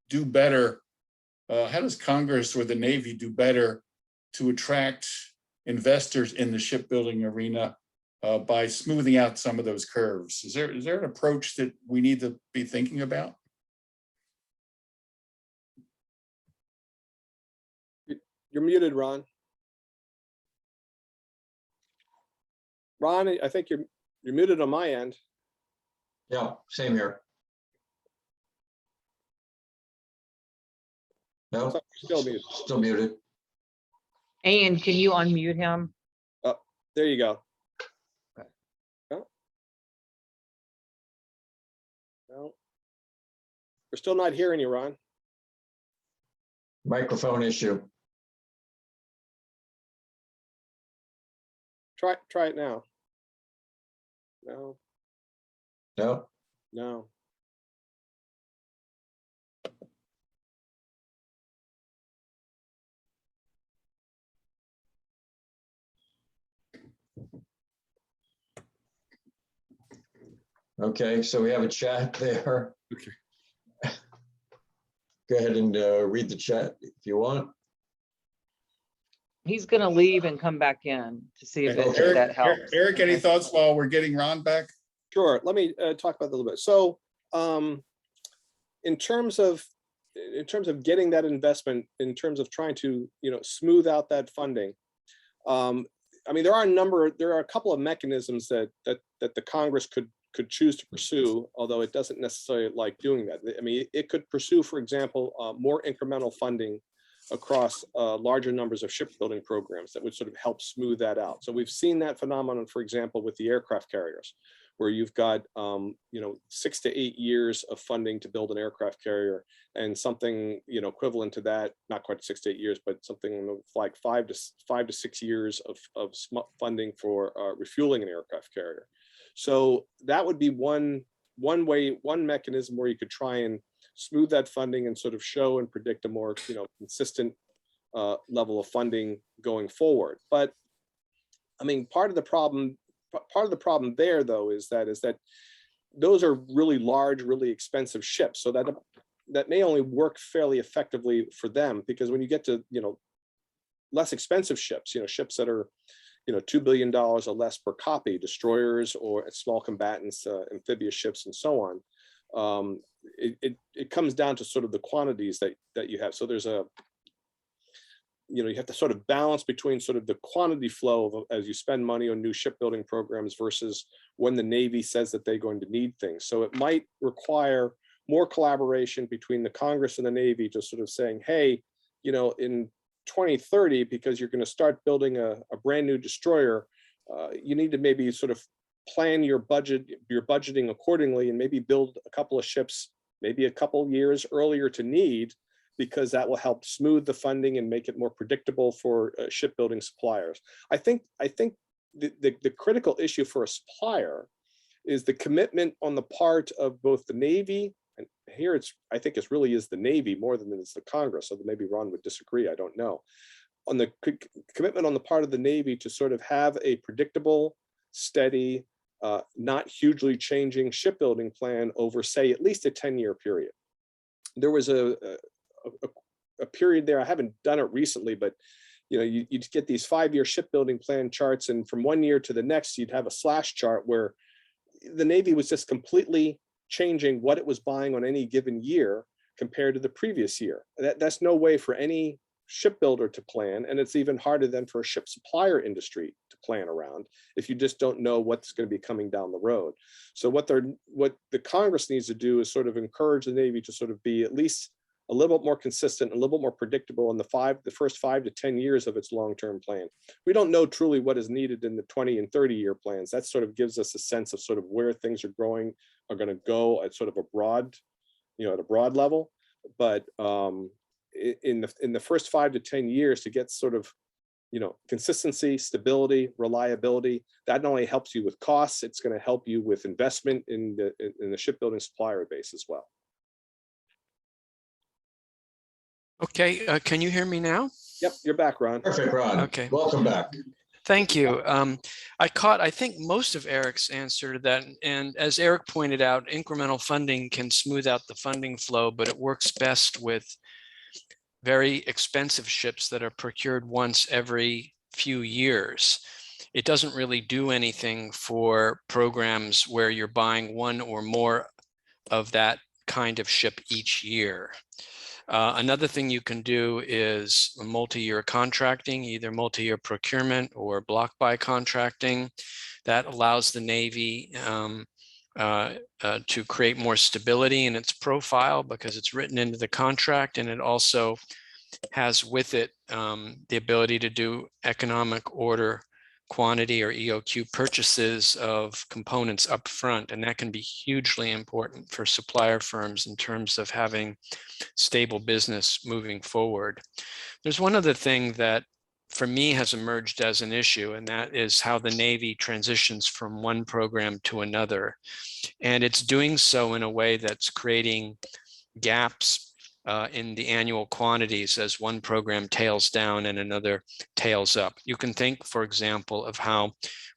do better? How does Congress or the Navy do better to attract investors in the shipbuilding arena by smoothing out some of those curves? Is there an approach that we need to be thinking about? You're muted, Ron. Ron, I think you're muted on my end. yeah, same here. No, Still muted. still muted. And can you unmute him? There you go. Okay. No. No. We're still not hearing you, Ron. Microphone issue. Try it now. No, No, no. okay, so we have a chat there. Okay. Go ahead and read the chat if you want. He's gonna leave and come back in to see if Okay. that helps. Eric, any thoughts while we're getting Ron back? Sure. Let me talk about that a little bit. So, in terms of getting that investment, in terms of trying to smooth out that funding, I mean there are a couple of mechanisms that the Congress could choose to pursue, although it doesn't necessarily like doing that. I mean, it could pursue, for example, more incremental funding across larger numbers of shipbuilding programs that would sort of help smooth that out. So we've seen that phenomenon, for example, with the aircraft carriers, where you've got 6 to 8 years of funding to build an aircraft carrier, and something equivalent to that, not quite 6 to 8 years, but something like 5 to 6 years of funding for refueling an aircraft carrier. So that would be one mechanism where you could try and smooth that funding and sort of show and predict a more consistent level of funding going forward. But I mean, part of the problem there, though, is that those are really large, really expensive ships. So that may only work fairly effectively for them, because when you get to less expensive ships, ships that are $2 billion or less per copy, destroyers or small combatants, amphibious ships, and so on, it comes down to sort of the quantities that you have. So there's you have to sort of balance between sort of the quantity flow as you spend money on new shipbuilding programs versus when the Navy says that they're going to need things. So it might require more collaboration between the Congress and the Navy, just sort of saying, hey, in 2030, because you're going to start building a brand new destroyer, you need to maybe sort of plan your budgeting accordingly, and maybe build a couple of ships, maybe a couple years earlier to need, because that will help smooth the funding and make it more predictable for shipbuilding suppliers. I think the critical issue for a supplier is the commitment on the part of both the Navy, and here I think it really is the Navy more than it's the Congress, so maybe Ron would disagree, I don't know. on the commitment on the part of the Navy to sort of have a predictable, steady, not hugely changing shipbuilding plan over, say, at least a 10-year period. There was a period there, I haven't done it recently, but you'd get these 5-year shipbuilding plan charts, and from one year to the next, you'd have a slash chart where the Navy was just completely changing what it was buying on any given year compared to the previous year. That's no way for any shipbuilder to plan, and it's even harder than for a ship supplier industry to plan around if you just don't know what's going to be coming down the road. So what the Congress needs to do is sort of encourage the Navy to sort of be at least a little bit more consistent, a little bit more predictable in the first 5 to 10 years of its long-term plan. We don't know truly what is needed in the 20 and 30-year plans. That sort of gives us a sense of sort of where things are going to go at sort of a broad, at a broad level. But in the first 5 to 10 years, to get sort of consistency, stability, reliability, that not only helps you with costs, it's going to help you with investment in the shipbuilding supplier base as well. Okay, can you hear me now? Yep, you're back, Ron. Perfect, Ron. Okay. Welcome back. Thank you. I think most of Eric's answer to that. And as Eric pointed out, incremental funding can smooth out the funding flow, but it works best with very expensive ships that are procured once every few years. It doesn't really do anything for programs where you're buying one or more of that kind of ship each year. Another thing you can do is multi-year contracting, either multi-year procurement or block buy contracting. That allows the Navy to create more stability in its profile because it's written into the contract, and it also has with it the ability to do economic order quantity or EOQ purchases of components up front, and that can be hugely important for supplier firms in terms of having stable business moving forward. There's one other thing that for me has emerged as an issue, and that is how the Navy transitions from one program to another. And it's doing so in a way that's creating gaps in the annual quantities as one program tails down and another tails up. You can think, for example, of how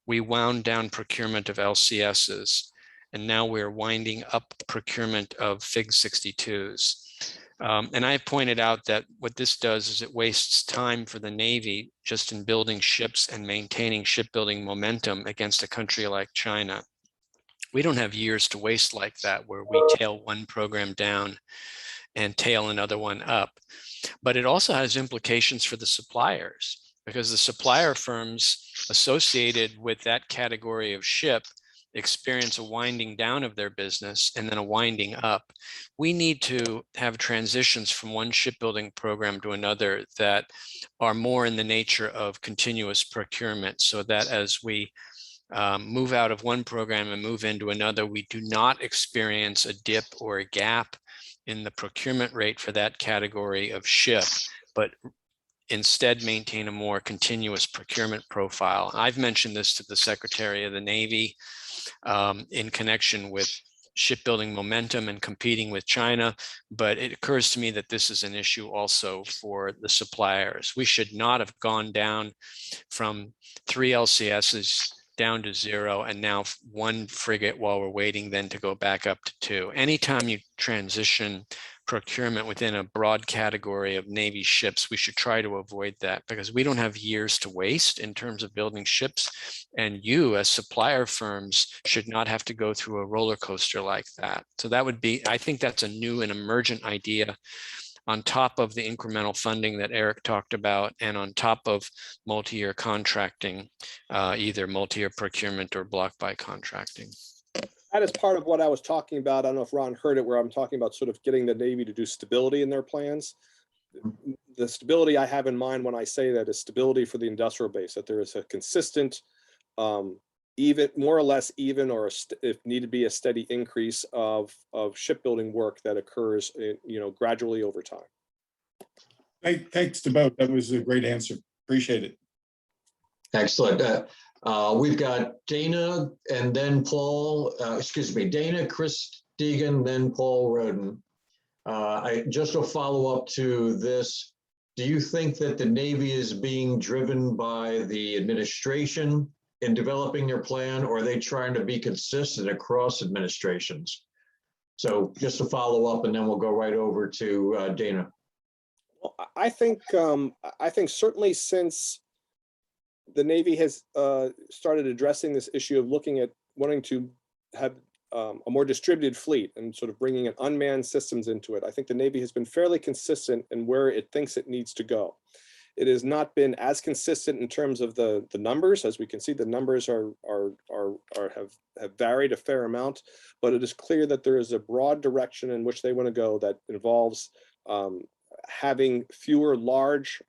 we wound down procurement of LCSs, and now we're winding up procurement of FIG 62s. And I pointed out that what this does is it wastes time for the Navy just in building ships and maintaining shipbuilding momentum against a country like China. We don't have years to waste like that, where we tail one program down and tail another one up. But it also has implications for the suppliers, because the supplier firms associated with that category of ship experience a winding down of their business and then a winding up. We need to have transitions from one shipbuilding program to another that are more in the nature of continuous procurement, so that as we move out of one program and move into another, we do not experience a dip or a gap in the procurement rate for that category of ship, but instead maintain a more continuous procurement profile. I've mentioned this to the Secretary of the Navy in connection with shipbuilding momentum and competing with China, but it occurs to me that this is an issue also for the suppliers. We should not have gone down from 3 LCSs down to 0 and now 1 frigate while we're waiting then to go back up to 2. Anytime you transition procurement within a broad category of Navy ships, we should try to avoid that, because we don't have years to waste in terms of building ships, and you as supplier firms should not have to go through a roller coaster like that. So that would be, I think that's a new and emergent idea on top of the incremental funding that Eric talked about, and on top of multi-year contracting, either multi-year procurement or block buy contracting. That is part of what I was talking about. I don't know if Ron heard it, where I'm talking about sort of getting the Navy to do stability in their plans. The stability I have in mind when I say that is stability for the industrial base, that there is a consistent, even more or less even, or if need to be, a steady increase of shipbuilding work that occurs, gradually over time. Thanks to both. That was a great answer. Appreciate it. Excellent. We've got Dana and then Paul, Dana, Chris Deegan, then Paul Roden. Just a follow up to this. do you think that the Navy is being driven by the administration in developing their plan, or are they trying to be consistent across administrations? So just to follow up, and then we'll go right over to Dana. Well, I think certainly since the Navy has started addressing this issue of looking at wanting to have a more distributed fleet and sort of bringing in unmanned systems into it, I think the Navy has been fairly consistent in where it thinks it needs to go. It has not been as consistent in terms of the numbers. As we can see, the numbers have varied a fair amount, but it is clear that there is a broad direction in which they want to go that involves having fewer large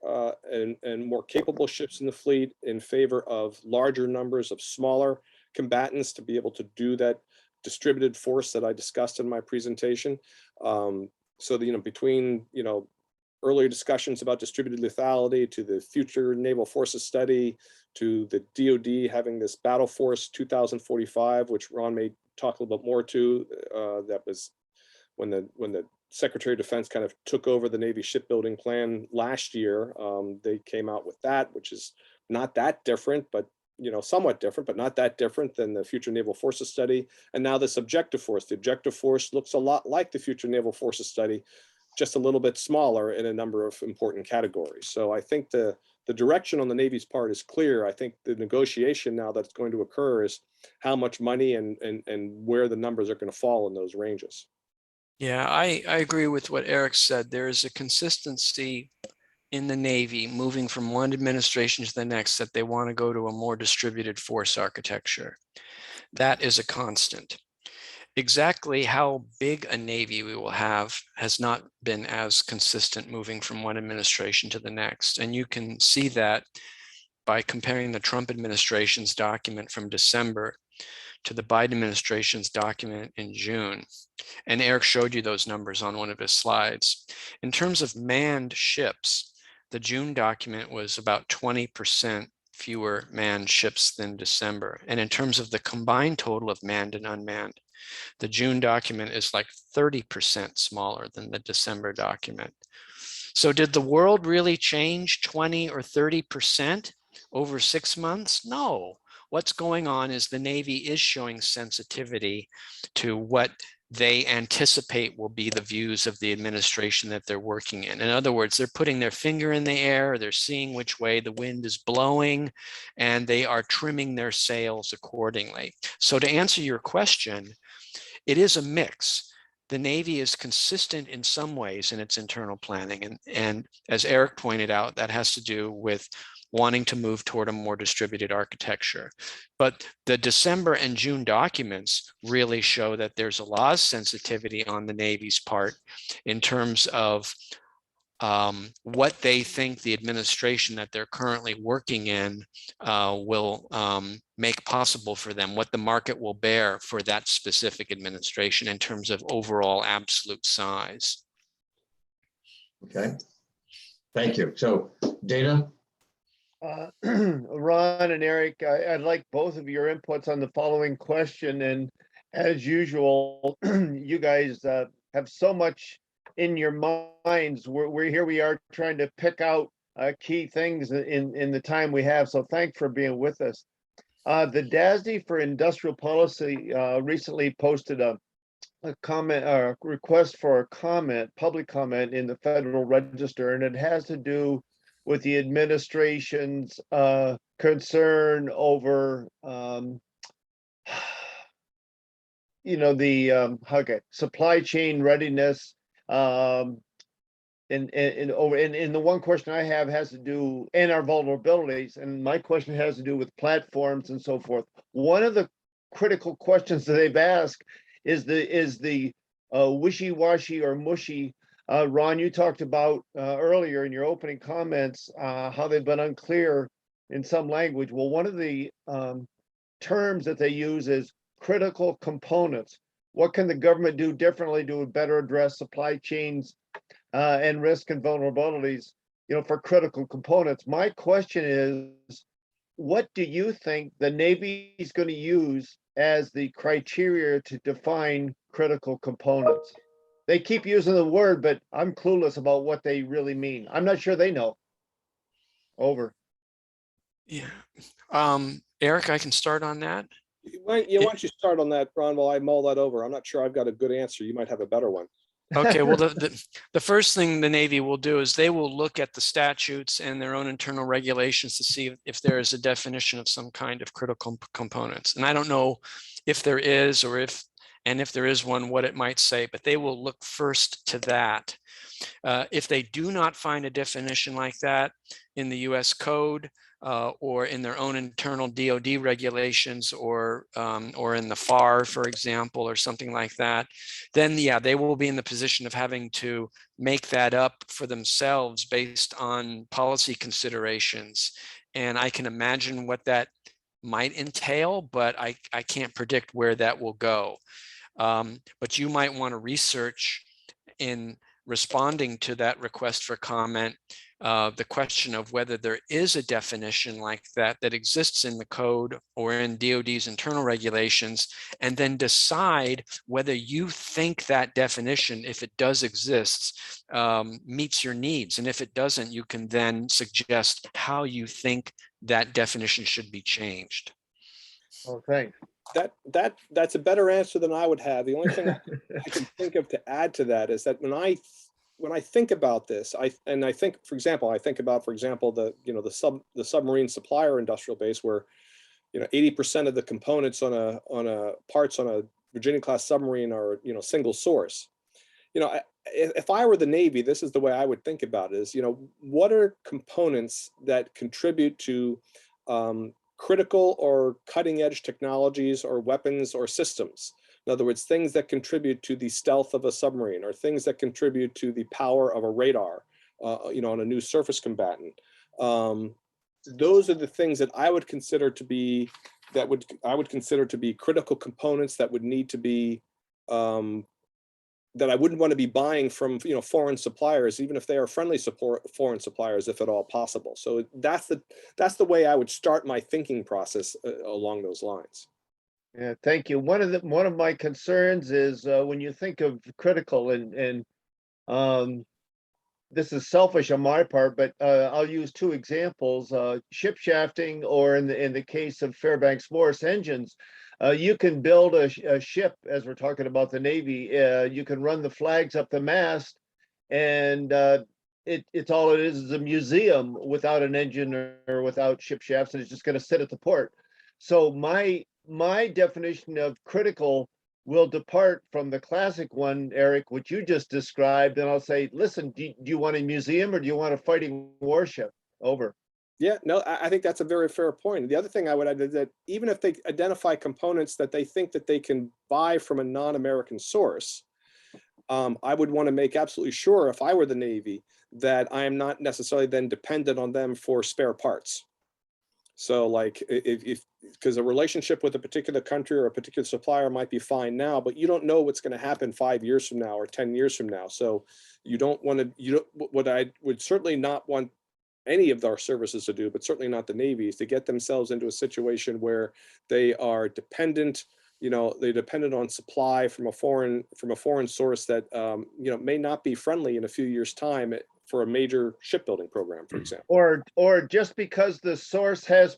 and more capable ships in the fleet in favor of larger numbers of smaller combatants to be able to do that distributed force that I discussed in my presentation. So that, between, earlier discussions about distributed lethality to the future naval forces study to the DoD having this battle force 2045, which Ron may talk a little bit more to, that was when the Secretary of Defense kind of took over the Navy shipbuilding plan last year. They came out with that, which is not that different, but somewhat different, but not that different than the Future Naval Forces Study. And now this objective force. The objective force looks a lot like the Future Naval Forces Study, just a little bit smaller in a number of important categories. So I think the direction on the Navy's part is clear. I think the negotiation now that's going to occur is how much money and where the numbers are going to fall in those ranges. Yeah, I agree with what Eric said. There is a consistency in the Navy moving from one administration to the next that they want to go to a more distributed force architecture. That is a constant. Exactly how big a Navy we will have has not been as consistent moving from one administration to the next. And you can see that by comparing the Trump administration's document from December to the Biden administration's document in June. And Eric showed you those numbers on one of his slides. In terms of manned ships, the June document was about 20% fewer manned ships than December. And in terms of the combined total of manned and unmanned, the June document is like 30% smaller than the December document. So did the world really change 20 or 30% over 6 months? No. What's going on is the Navy is showing sensitivity to what they anticipate will be the views of the administration that they're working in. In other words, they're putting their finger in the air, they're seeing which way the wind is blowing, and they are trimming their sails accordingly. So to answer your question, it is a mix. The Navy is consistent in some ways in its internal planning. And as Eric pointed out, that has to do with wanting to move toward a more distributed architecture. But the December and June documents really show that there's a lot of sensitivity on the Navy's part in terms of what they think the administration that they're currently working in will make possible for them, what the market will bear for that specific administration in terms of overall absolute size. Okay, thank you. So Dana? Ron and Eric, I'd like both of your inputs on the following question. And as usual, you guys have so much in your minds. We're here, we are trying to pick out key things in the time we have. So thanks for being with us. The DASD for Industrial Policy recently posted a comment, a request for a comment, public comment in the Federal Register, and it has to do with the administration's concern over, the supply chain readiness. And the one question I have has to do, and our vulnerabilities, and my question has to do with platforms and so forth. One of the critical questions that they've asked is the wishy-washy or mushy. Ron, you talked about earlier in your opening comments how they've been unclear in some language. Well, one of the terms that they use is critical components. What can the government do differently to better address supply chains and risk and vulnerabilities, for critical components? My question is, what do you think the Navy is going to use as the criteria to define critical components? They keep using the word, but I'm clueless about what they really mean. I'm not sure they know. Over. Yeah. Eric, I can start on that. Why don't you start on that, Ron, while I mull that over? I'm not sure I've got a good answer. You might have a better one. Okay, well, the first thing the Navy will do is they will look at the statutes and their own internal regulations to see if there is a definition of some kind of critical components. And I don't know if there is, or if there is one, what it might say, but they will look first to that. If they do not find a definition like that in the US Code, or in their own internal DoD regulations, or in the FAR, for example, or something like that, then yeah, they will be in the position of having to make that up for themselves based on policy considerations. And I can imagine what that might entail, but I can't predict where that will go. But you might want to research in responding to that request for comment, the question of whether there is a definition like that exists in the code or in DoD's internal regulations, and then decide whether you think that definition, if it does exist, meets your needs. And if it doesn't, you can then suggest how you think that definition should be changed. Oh, thanks. That's a better answer than I would have. The only thing I can think of to add to that is that when I think about this, I think about the submarine supplier industrial base, where 80% of the components on a parts on a Virginia class submarine are single source. If I were the Navy, this is the way I would think about it: is what are components that contribute to critical or cutting edge technologies or weapons or systems. In other words, things that contribute to the stealth of a submarine, or things that contribute to the power of a radar, on a new surface combatant. Those are the things that I would consider to be critical components that would need to be that I wouldn't want to be buying from foreign suppliers, even if they are friendly foreign suppliers, if at all possible. So that's the way I would start my thinking process along those lines. Yeah, thank you. One of my concerns is when you think of critical, and this is selfish on my part, but I'll use two examples: ship shafting, or in the case of Fairbanks Morse, engines. You can build a ship, as we're talking about the Navy. You can run the flags up the mast, and it's all it is a museum without an engine or without ship shafts, and it's just going to sit at the port. So my definition of critical will depart from the classic one, Eric, which you just described, and I'll say, listen, do you want a museum or do you want a fighting warship? Over. Yeah, no, I think that's a very fair point. The other thing I would add is that even if they identify components that they think that they can buy from a non-American source, I would want to make absolutely sure, if I were the Navy, that I am not necessarily then dependent on them for spare parts. So like because a relationship with a particular country or a particular supplier might be fine now, but you don't know what's going to happen 5 years from now or 10 years from now. So you don't want to, what I would certainly not want any of our services to do, but certainly not the Navy, is to get themselves into a situation where they are dependent, they're dependent on supply from a foreign source that, may not be friendly in a few years' time for a major shipbuilding program, for example. Or just because the source has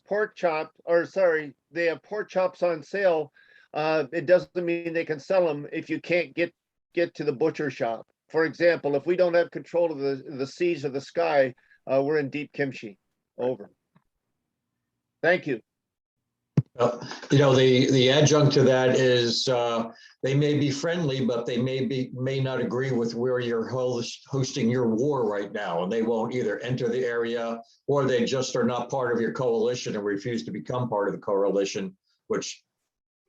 they have pork chops on sale, it doesn't mean they can sell them if you can't get to the butcher shop. For example, if we don't have control of the seas or the sky, we're in deep kimchi. Over. Thank you. The adjunct to that is they may be friendly, but they may not agree with where you're hosting your war right now, and they won't either enter the area, or they just are not part of your coalition and refuse to become part of the coalition, which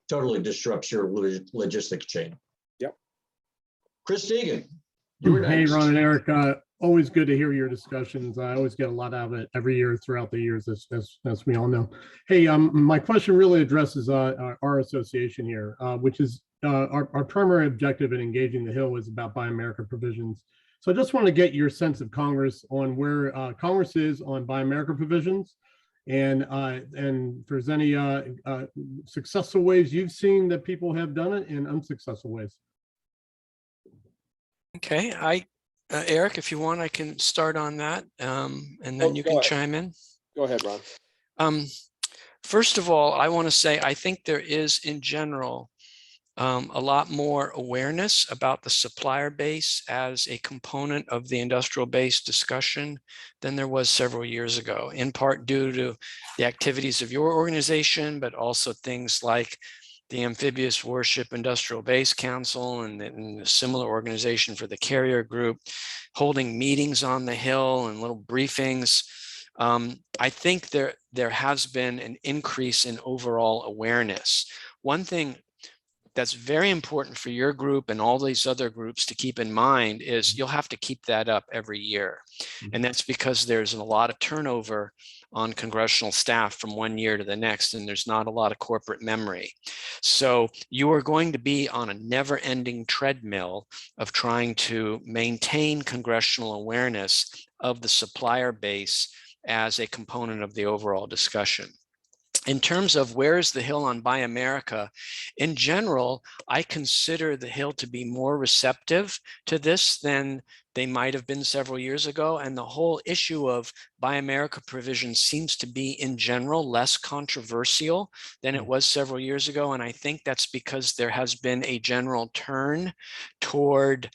totally disrupts your logistic chain. Yep. Chris Deegan, you were next. Hey, Ron and Eric, always good to hear your discussions. I always get a lot out of it every year throughout the years, as we all know. Hey, my question really addresses our association here, which is our primary objective in engaging the Hill is about Buy America provisions. So I just want to get your sense of Congress on where Congress is on Buy America provisions, and if there's any successful ways you've seen that people have done it, and unsuccessful ways. Okay, Eric, if you want, I can start on that, and Oh, then you go can ahead. chime in. Go ahead, Ron. First of all, I want to say I think there is, in general, a lot more awareness about the supplier base as a component of the industrial base discussion than there was several years ago, in part due to the activities of your organization, but also things like the Amphibious Warship Industrial Base Council and the similar organization for the carrier group, holding meetings on the Hill and little briefings. I think there has been an increase in overall awareness. One thing that's very important for your group and all these other groups to keep in mind is you'll have to keep that up every year. And that's because there's a lot of turnover on congressional staff from one year to the next, and there's not a lot of corporate memory. So you are going to be on a never-ending treadmill of trying to maintain congressional awareness of the supplier base as a component of the overall discussion. In terms of where is the Hill on Buy America, in general, I consider the Hill to be more receptive to this than they might have been several years ago. And the whole issue of Buy America provision seems to be, in general, less controversial than it was several years ago. And I think that's because there has been a general turn toward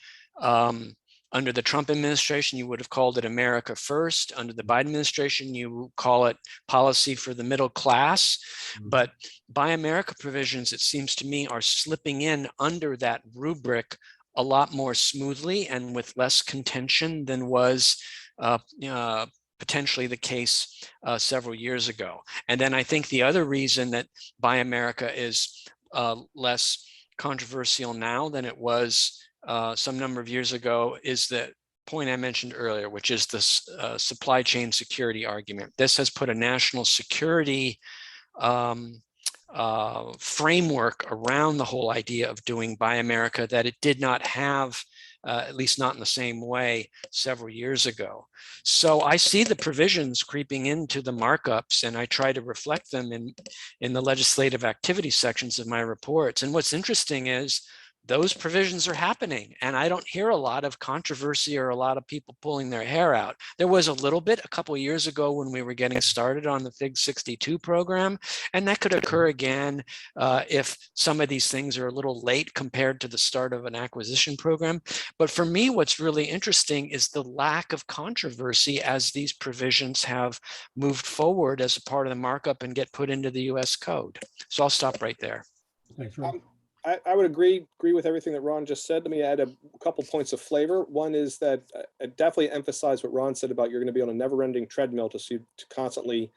under the Trump administration, you would have called it America First. Under the Biden administration, you call it policy for the middle class. But Buy America provisions, it seems to me, are slipping in under that rubric a lot more smoothly and with less contention than was potentially the case several years ago. And then I think the other reason that Buy America is less controversial now than it was some number of years ago is the point I mentioned earlier, which is this supply chain security argument. This has put a national security framework around the whole idea of doing Buy America that it did not have, at least not in the same way, several years ago. So I see the provisions creeping into the markups, and I try to reflect them in the legislative activity sections of my reports. And what's interesting is those provisions are happening, and I don't hear a lot of controversy or a lot of people pulling their hair out. There was a little bit a couple of years ago when we were getting started on the FIG 62 program, and that could occur again if some of these things are a little late compared to the start of an acquisition program. But for me, what's really interesting is the lack of controversy as these provisions have moved forward as a part of the markup and get put into the US code. So I'll stop right there. Thanks, Ron. I would agree with everything that Ron just said. Let me add a couple points of flavor. One is that I definitely emphasize what Ron said about you're going to be on a never-ending treadmill to constantly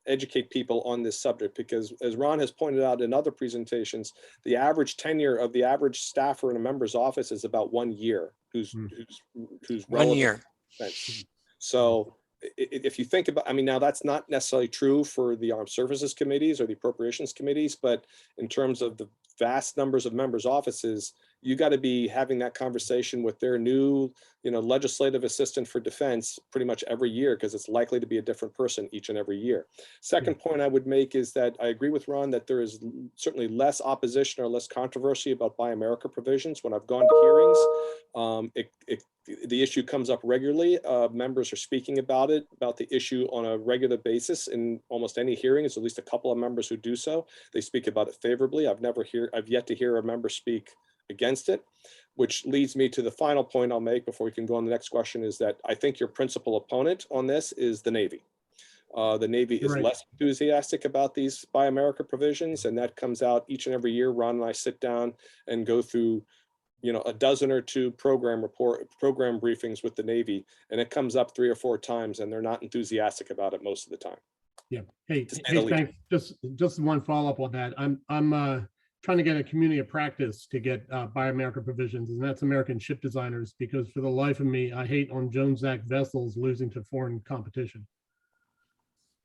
educate people on this subject, because as Ron has pointed out in other presentations, the average tenure of the average staffer in a member's office is about 1 year who's 1 year. So if you think about, I mean, now that's not necessarily true for the armed services committees or the appropriations committees, but in terms of the vast numbers of members' offices, you got to be having that conversation with their new, legislative assistant for defense pretty much every year, because it's likely to be a different person each and every year. Second point I would make is that I agree with Ron that there is certainly less opposition or less controversy about Buy America provisions. When I've gone to hearings, the issue comes up regularly. Members are speaking about the issue on a regular basis in almost any hearing. There's at least a couple of members who do so. They speak about it favorably. I've yet to hear a member speak against it, which leads me to the final point I'll make before we can go on to the next question, is that I think your principal opponent on this is the Navy. The Navy is less enthusiastic about these Buy America provisions, and that comes out each and every year. Ron and I sit down and go through a dozen or two program briefings with the Navy, and it comes up 3 or 4 times, and they're not enthusiastic about it most of the time. Yeah. Hey, thanks. Just one follow-up on that. I'm trying to get a community of practice to get Buy America provisions, and that's American ship designers, because for the life of me, I hate on Jones Act vessels losing to foreign competition.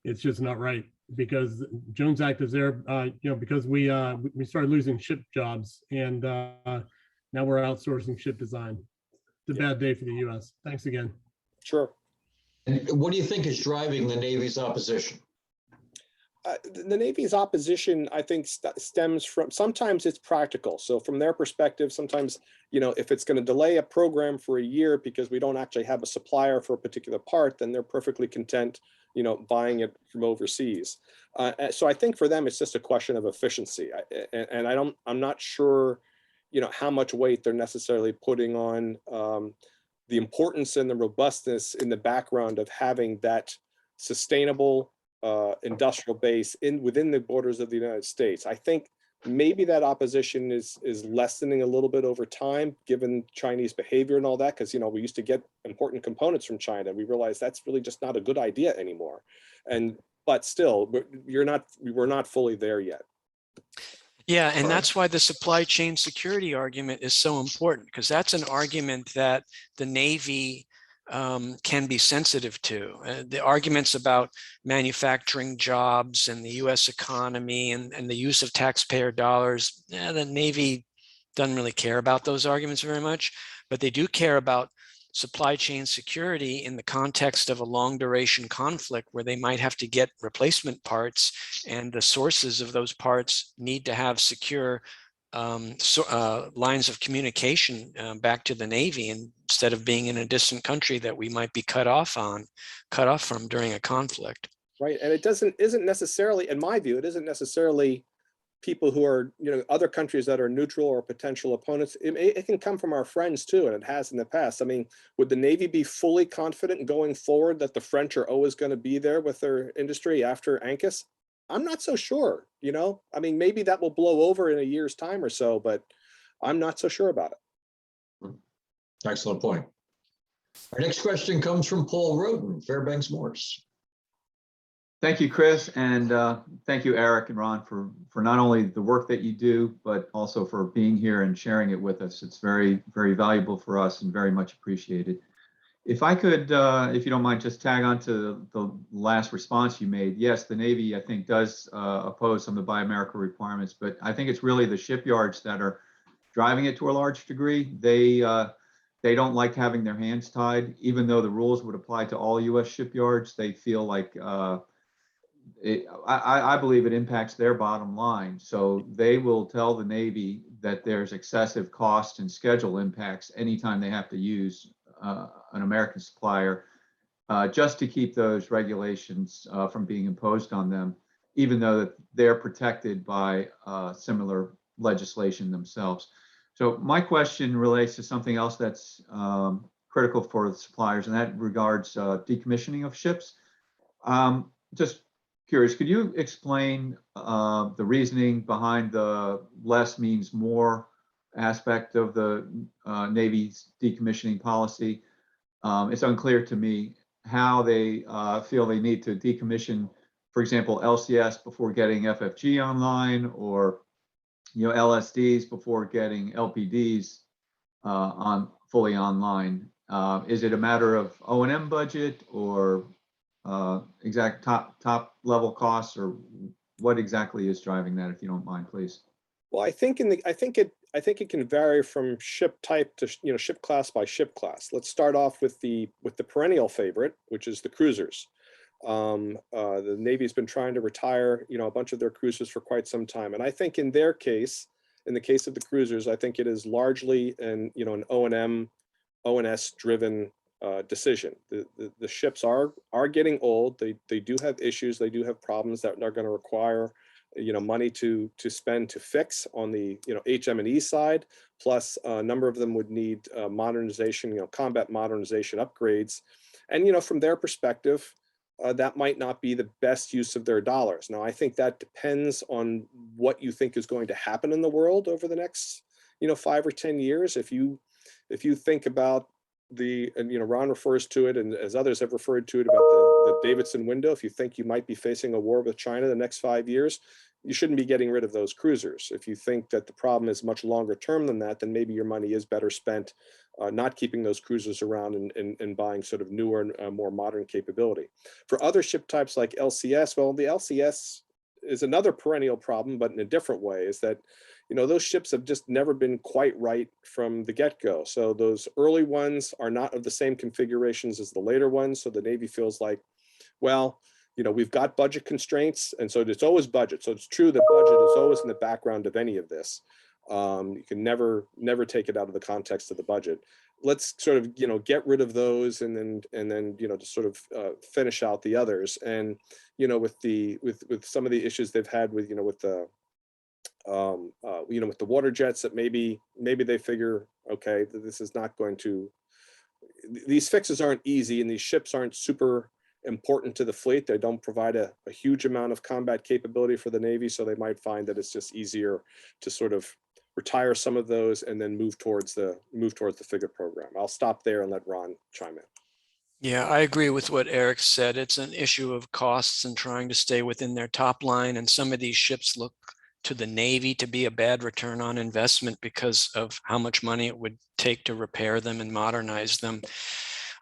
It's just not right, because Jones Act is there, because we started losing ship jobs, and now we're outsourcing ship design. It's a bad day for the U.S. Thanks again. Sure. And what do you think is driving the Navy's opposition? The Navy's opposition, I think, stems from, sometimes it's practical. So from their perspective, sometimes, if it's going to delay a program for a year because we don't actually have a supplier for a particular part, then they're perfectly content, buying it from overseas. So I think for them, it's just a question of efficiency. And I'm not sure, how much weight they're necessarily putting on the importance and the robustness in the background of having that sustainable industrial base within the borders of the United States. I think maybe that opposition is lessening a little bit over time, given Chinese behavior and all that, because we used to get important components from China. We realized that's really just not a good idea anymore. But still, we're not fully there yet. Yeah, and that's why the supply chain security argument is so important, because that's an argument that the Navy can be sensitive to. The arguments about manufacturing jobs and the US economy and the use of taxpayer dollars, the Navy doesn't really care about those arguments very much, but they do care about supply chain security in the context of a long duration conflict where they might have to get replacement parts, and the sources of those parts need to have secure lines of communication back to the Navy, instead of being in a distant country that we might be cut off from during a conflict. Right, and it isn't necessarily, in my view, it isn't necessarily people who are, other countries that are neutral or potential opponents. It can come from our friends too, and it has in the past. I mean, would the Navy be fully confident going forward that the French are always going to be there with their industry after ANKUS? I'm not so sure, I mean, maybe that will blow over in a year's time or so, but I'm not so sure about it. Excellent point. Our next question comes from Paul Roden, Fairbanks Morse. Thank you, Chris, and thank you, Eric and Ron, for not only the work that you do, but also for being here and sharing it with us. It's very, very valuable for us and very much appreciated. If I could, if you don't mind, just tag on to the last response you made. Yes, the Navy, I think, does oppose some of the Buy America requirements, but I think it's really the shipyards that are driving it to a large degree. They don't like having their hands tied, even though the rules would apply to all U.S. shipyards. They feel like I believe it impacts their bottom line. So they will tell the Navy that there's excessive cost and schedule impacts anytime they have to use an American supplier, just to keep those regulations from being imposed on them, even though that they're protected by similar legislation themselves. So my question relates to something else that's critical for the suppliers, and that regards decommissioning of ships. Just curious, could you explain the reasoning behind the less means more aspect of the Navy's decommissioning policy? It's unclear to me how they feel they need to decommission, for example, LCS before getting FFG online, or LSDs before getting LPDs fully online. Is it a matter of O&M budget, or exact top level costs, or what exactly is driving that, if you don't mind, please? Well, I think it can vary from ship type to ship class by ship class. Let's start off with the perennial favorite, which is the cruisers. The Navy's been trying to retire a bunch of their cruisers for quite some time, and I think in their case, in the case of the cruisers, I think it is largely an O&M, ONS driven decision. The ships are getting old. They do have issues. They do have problems that are going to require money to spend to fix on the HM&E side. Plus, a number of them would need modernization, combat modernization upgrades, and from their perspective, that might not be the best use of their dollars. Now, I think that depends on what you think is going to happen in the world over the next 5 or 10 years. If you think about Ron refers to it, and as others have referred to it, about the Davidson window. If you think you might be facing a war with China the next 5 years, you shouldn't be getting rid of those cruisers. If you think that the problem is much longer term than that, then maybe your money is better spent not keeping those cruisers around and buying sort of newer and more modern capability. For other ship types like LCS, well, the LCS is another perennial problem, but in a different way, is that those ships have just never been quite right from the get-go. So those early ones are not of the same configurations as the later ones. So the Navy feels like, well, we've got budget constraints, and so it's always budget. So it's true that budget is always in the background of any of this. You can never take it out of the context of the budget. Let's sort of, get rid of those, and then, to sort of finish out the others. And, with some of the issues they've had with, with the water jets, that maybe they figure, okay, that this is not going to, these fixes aren't easy, and these ships aren't super important to the fleet. They don't provide a huge amount of combat capability for the Navy. So they might find that it's just easier to sort of retire some of those and then move towards the frigate program. I'll stop there and let Ron chime in. Yeah, I agree with what Eric said. It's an issue of costs and trying to stay within their top line. And some of these ships look to the Navy to be a bad return on investment because of how much money it would take to repair them and modernize them.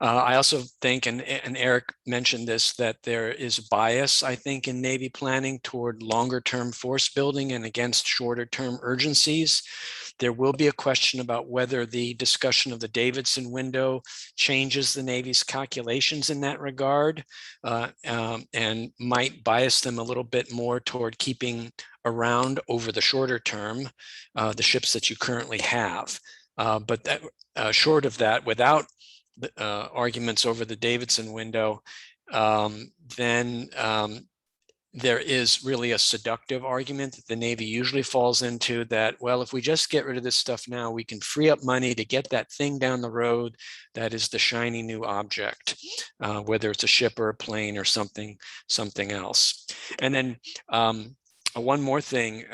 I also think, and Eric mentioned this, that there is bias, I think, in Navy planning toward longer term force building and against shorter term urgencies. There will be a question about whether the discussion of the Davidson window changes the Navy's calculations in that regard, and might bias them a little bit more toward keeping around over the shorter term the ships that you currently have. But that, short of that, without arguments over the Davidson window, then there is really a seductive argument that the Navy usually falls into, that, well, if we just get rid of this stuff now, we can free up money to get that thing down the road that is the shiny new object, whether it's a ship or a plane or something else. And then one more thing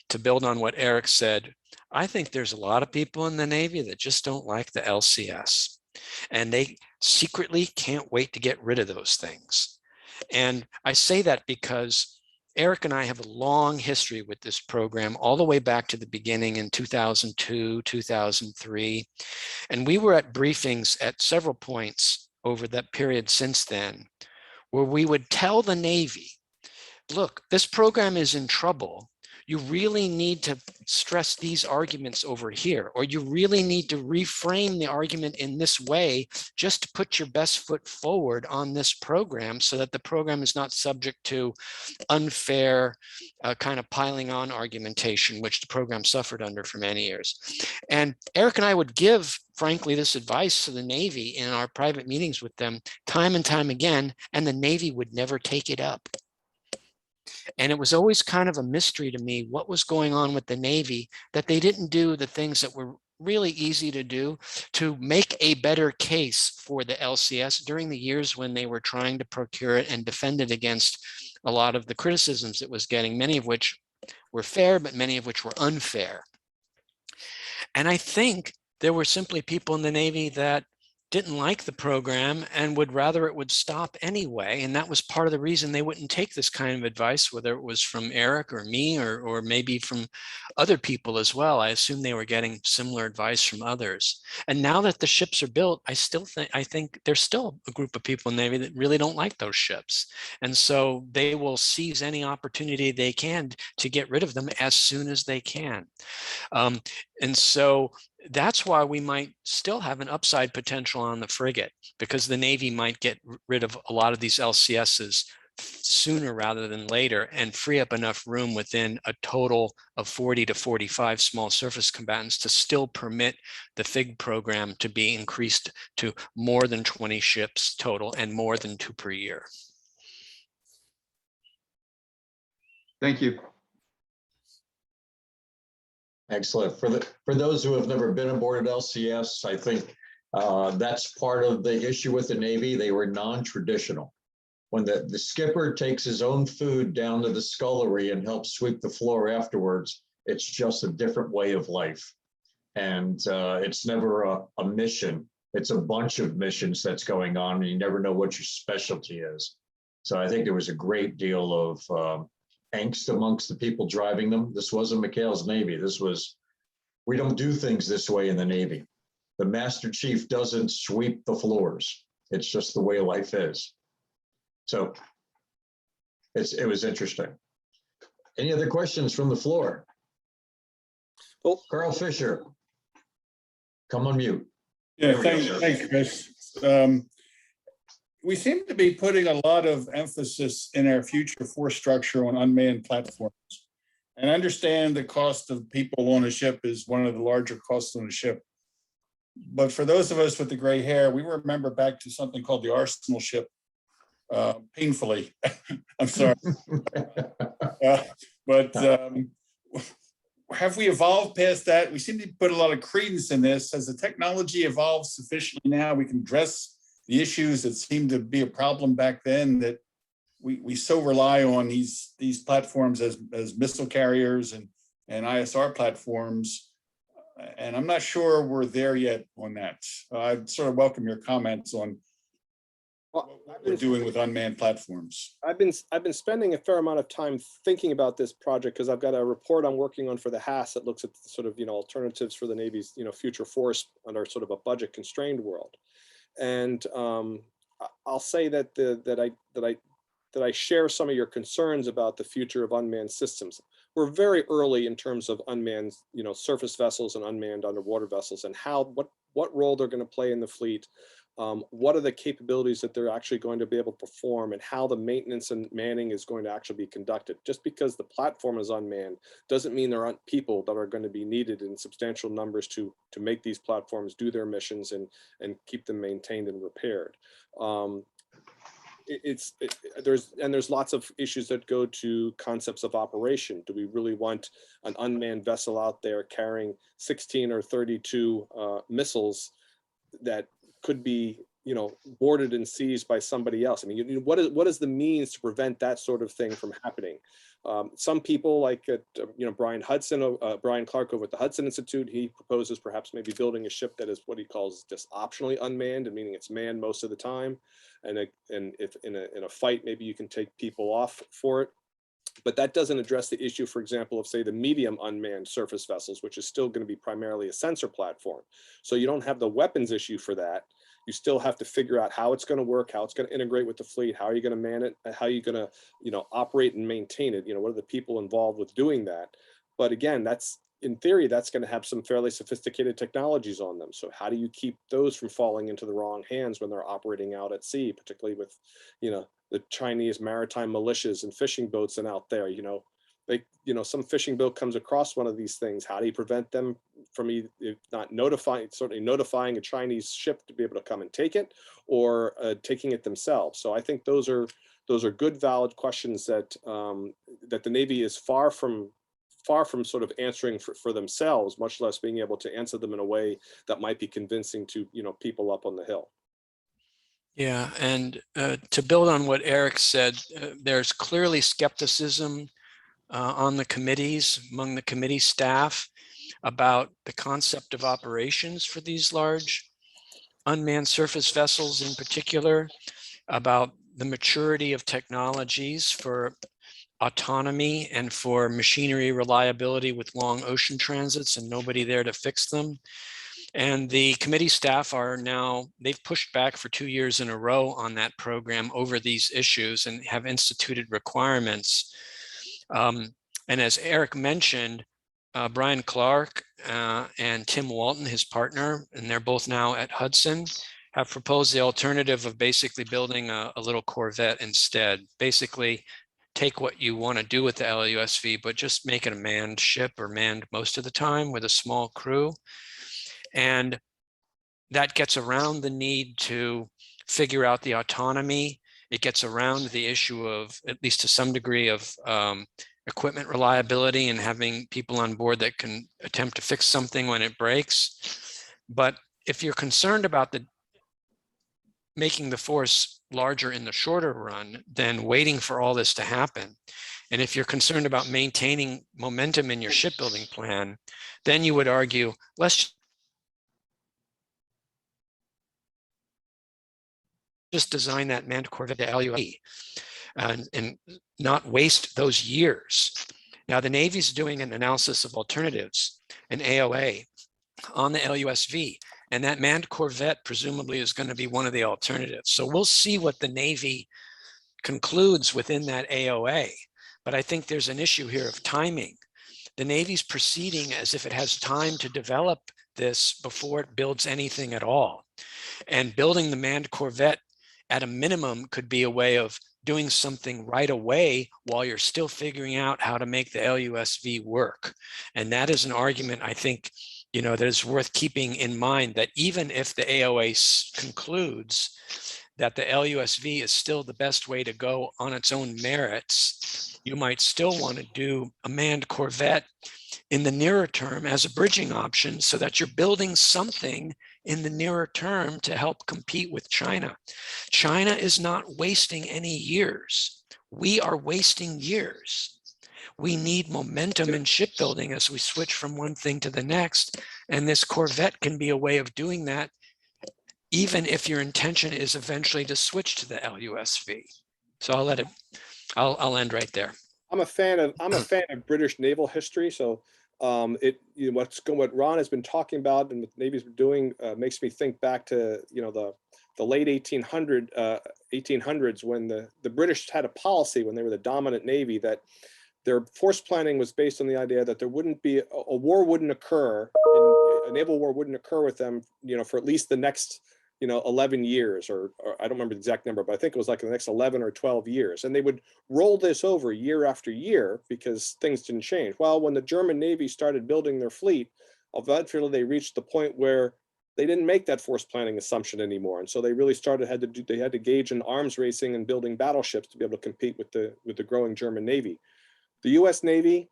to build on what Eric said. I think there's a lot of people in the Navy that just don't like the LCS. And they secretly can't wait to get rid of those things. And I say that because Eric and I have a long history with this program, all the way back to the beginning in 2002, 2003. And we were at briefings at several points over that period since then, where we would tell the Navy, look, this program is in trouble. You really need to stress these arguments over here, or you really need to reframe the argument in this way just to put your best foot forward on this program so that the program is not subject to unfair kind of piling on argumentation, which the program suffered under for many years. And Eric and I would give, frankly, this advice to the Navy in our private meetings with them time and time again, and the Navy would never take it up. And it was always kind of a mystery to me what was going on with the Navy, that they didn't do the things that were really easy to do to make a better case for the LCS during the years when they were trying to procure it and defend it against a lot of the criticisms it was getting, many of which were fair, but many of which were unfair. And I think there were simply people in the Navy that didn't like the program and would rather it would stop anyway. And that was part of the reason they wouldn't take this kind of advice, whether it was from Eric or me, or maybe from other people as well. I assume they were getting similar advice from others. And now that the ships are built, I think there's still a group of people in the Navy that really don't like those ships. And so they will seize any opportunity they can to get rid of them as soon as they can. And so that's why we might still have an upside potential on the frigate, because the Navy might get rid of a lot of these LCSs sooner rather than later and free up enough room within a total of 40 to 45 small surface combatants to still permit the FIG program to be increased to more than 20 ships total and more than 2 per year. Thank you. Excellent. For those who have never been aboard an LCS, I think that's part of the issue with the Navy. They were non-traditional. When the skipper takes his own food down to the scullery and helps sweep the floor afterwards, it's just a different way of life. And it's never a mission. It's a bunch of missions that's going on, and you never know what your specialty is. So I think there was a great deal of angst amongst the people driving them. This wasn't McHale's Navy. This was, we don't do things this way in the Navy. The Master Chief doesn't sweep the floors. It's just the way life is. So it was interesting. Any other questions from the floor? Well, Carl Fisher, come on mute. Yeah, There we go, thanks, sir. Chris. we seem to be putting a lot of emphasis in our future force structure on unmanned platforms. And I understand the cost of people on a ship is one of the larger costs on a ship. But for those of us with the gray hair, we remember back to something called the Arsenal ship, painfully. I'm sorry. But have we evolved past that? We seem to put a lot of credence in this. Has the technology evolved sufficiently now we can address the issues that seemed to be a problem back then, that we so rely on these platforms as missile carriers and ISR platforms? And I'm not sure we're there yet on that. I'd sort of welcome your comments on what we're doing with unmanned platforms. I've been spending a fair amount of time thinking about this project because I've got a report I'm working on for the HAS that looks at the sort of, alternatives for the Navy's, future force under sort of a budget constrained world. And I'll say that I share some of your concerns about the future of unmanned systems. We're very early in terms of unmanned, surface vessels and unmanned underwater vessels, and what role they're going to play in the fleet. What are the capabilities that they're actually going to be able to perform, and how the maintenance and manning is going to actually be conducted. Just because the platform is unmanned doesn't mean there aren't people that are going to be needed in substantial numbers to make these platforms do their missions and keep them maintained and repaired. There's lots of issues that go to concepts of operation. Do we really want an unmanned vessel out there carrying 16 or 32 missiles that could be, boarded and seized by somebody else? I mean, what is the means to prevent that sort of thing from happening? Some people like, Brian Clark over at the Hudson Institute, he proposes perhaps maybe building a ship that is what he calls just optionally unmanned, and meaning it's manned most of the time. And if in a fight, maybe you can take people off for it. But that doesn't address the issue, for example, of say the medium unmanned surface vessels, which is still going to be primarily a sensor platform. So you don't have the weapons issue for that. You still have to figure out how it's going to work, how it's going to integrate with the fleet, how are you going to man it, how are you going to, operate and maintain it? What are the people involved with doing that? But again, that's in theory, that's going to have some fairly sophisticated technologies on them. So how do you keep those from falling into the wrong hands when they're operating out at sea, particularly with, the Chinese maritime militias and fishing boats and out there, some fishing boat comes across one of these things. How do you prevent them from certainly notifying a Chinese ship to be able to come and take it, or taking it themselves? So I think those are good, valid questions that that the Navy is far from sort of answering for themselves, much less being able to answer them in a way that might be convincing to people up on the Hill. Yeah, and to build on what Eric said, there's clearly skepticism on the committees, among the committee staff, about the concept of operations for these large unmanned surface vessels in particular, about the maturity of technologies for autonomy and for machinery reliability with long ocean transits and nobody there to fix them. And the committee staff they've pushed back for 2 years in a row on that program over these issues and have instituted requirements. And as Eric mentioned, Brian Clark and Tim Walton, his partner, and they're both now at Hudson, have proposed the alternative of basically building a little Corvette instead. Basically, take what you want to do with the LUSV, but just make it a manned ship, or manned most of the time with a small crew. And that gets around the need to figure out the autonomy. It gets around the issue of, at least to some degree, of equipment reliability and having people on board that can attempt to fix something when it breaks. But if you're concerned about making the force larger in the shorter run, then waiting for all this to happen, and if you're concerned about maintaining momentum in your shipbuilding plan, then you would argue, let's just design that manned Corvette to LUSV and not waste those years. Now, the Navy's doing an analysis of alternatives, an AOA, on the LUSV, and that manned Corvette presumably is going to be one of the alternatives. So we'll see what the Navy concludes within that AOA. But I think there's an issue here of timing. The Navy's proceeding as if it has time to develop this before it builds anything at all. And building the manned Corvette at a minimum could be a way of doing something right away while you're still figuring out how to make the LUSV work. And that is an argument, I think, that is worth keeping in mind, that even if the AOA concludes that the LUSV is still the best way to go on its own merits, you might still want to do a manned corvette in the nearer term as a bridging option, so that you're building something in the nearer term to help compete with China. China is not wasting any years. We are wasting years. We need momentum in shipbuilding as we switch from one thing to the next. And this corvette can be a way of doing that, even if your intention is eventually to switch to the LUSV. So I'll end right there. I'm a fan of British naval history. So what Ron has been talking about and the Navy's been doing makes me think back to the late 1800s when the British had a policy when they were the dominant Navy that their force planning was based on the idea that there wouldn't be a war wouldn't occur, a naval war wouldn't occur with them, for at least the next 11 years, or I don't remember the exact number, but I think it was like the next 11 or 12 years. And they would roll this over year after year because things didn't change. Well, when the German Navy started building their fleet, eventually they reached the point where they didn't make that force planning assumption anymore. And so they really they had to gauge in arms racing and building battleships to be able to compete with the growing German Navy. The US Navy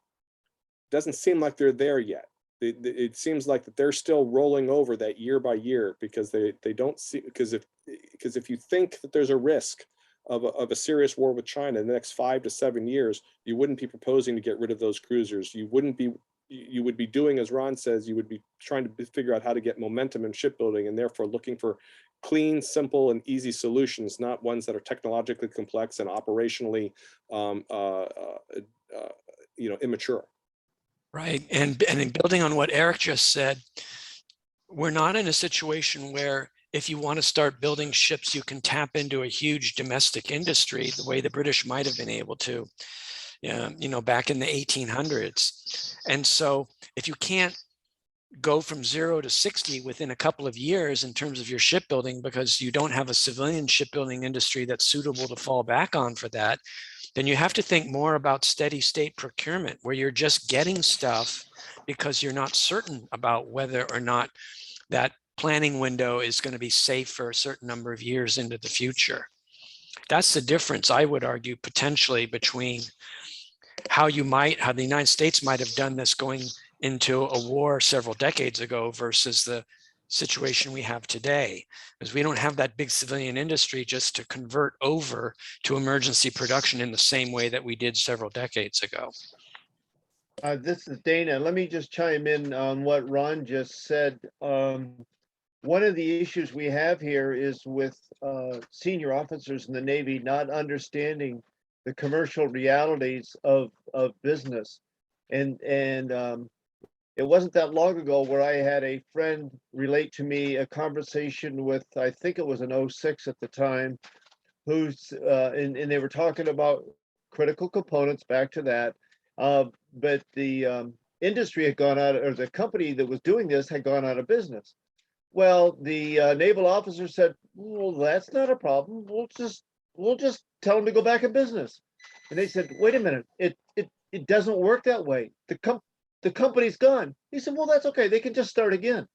doesn't seem like they're there yet. It seems like that they're still rolling over that year by year because they don't see, because if you think that there's a risk of a serious war with China in the next 5 to 7 years, you wouldn't be proposing to get rid of those cruisers. You would be doing, as Ron says, you would be trying to figure out how to get momentum in shipbuilding, and therefore looking for clean, simple, and easy solutions, not ones that are technologically complex and operationally immature. Right. And in building on what Eric just said, we're not in a situation where if you want to start building ships, you can tap into a huge domestic industry the way the British might have been able to, back in the 1800s. And so if you can't go from 0 to 60 within a couple of years in terms of your shipbuilding because you don't have a civilian shipbuilding industry that's suitable to fall back on for that, then you have to think more about steady state procurement, where you're just getting stuff because you're not certain about whether or not that planning window is going to be safe for a certain number of years into the future. That's the difference, I would argue, potentially between how the United States might have done this going into a war several decades ago versus the situation we have today, because we don't have that big civilian industry just to convert over to emergency production in the same way that we did several decades ago. This is Dana. Let me just chime in on what Ron just said. One of the issues we have here is with senior officers in the Navy not understanding the commercial realities of business. And it wasn't that long ago where I had a friend relate to me a conversation with, I think it was an 06 at the time, and they were talking about critical components, back to that. But the industry had gone out, or the company that was doing this had gone out of business. Well, the naval officer said, well, that's not a problem. We'll just tell them to go back in business. And they said, wait a minute, it doesn't work that way. The company's gone. He said, well, that's okay. They can just start again.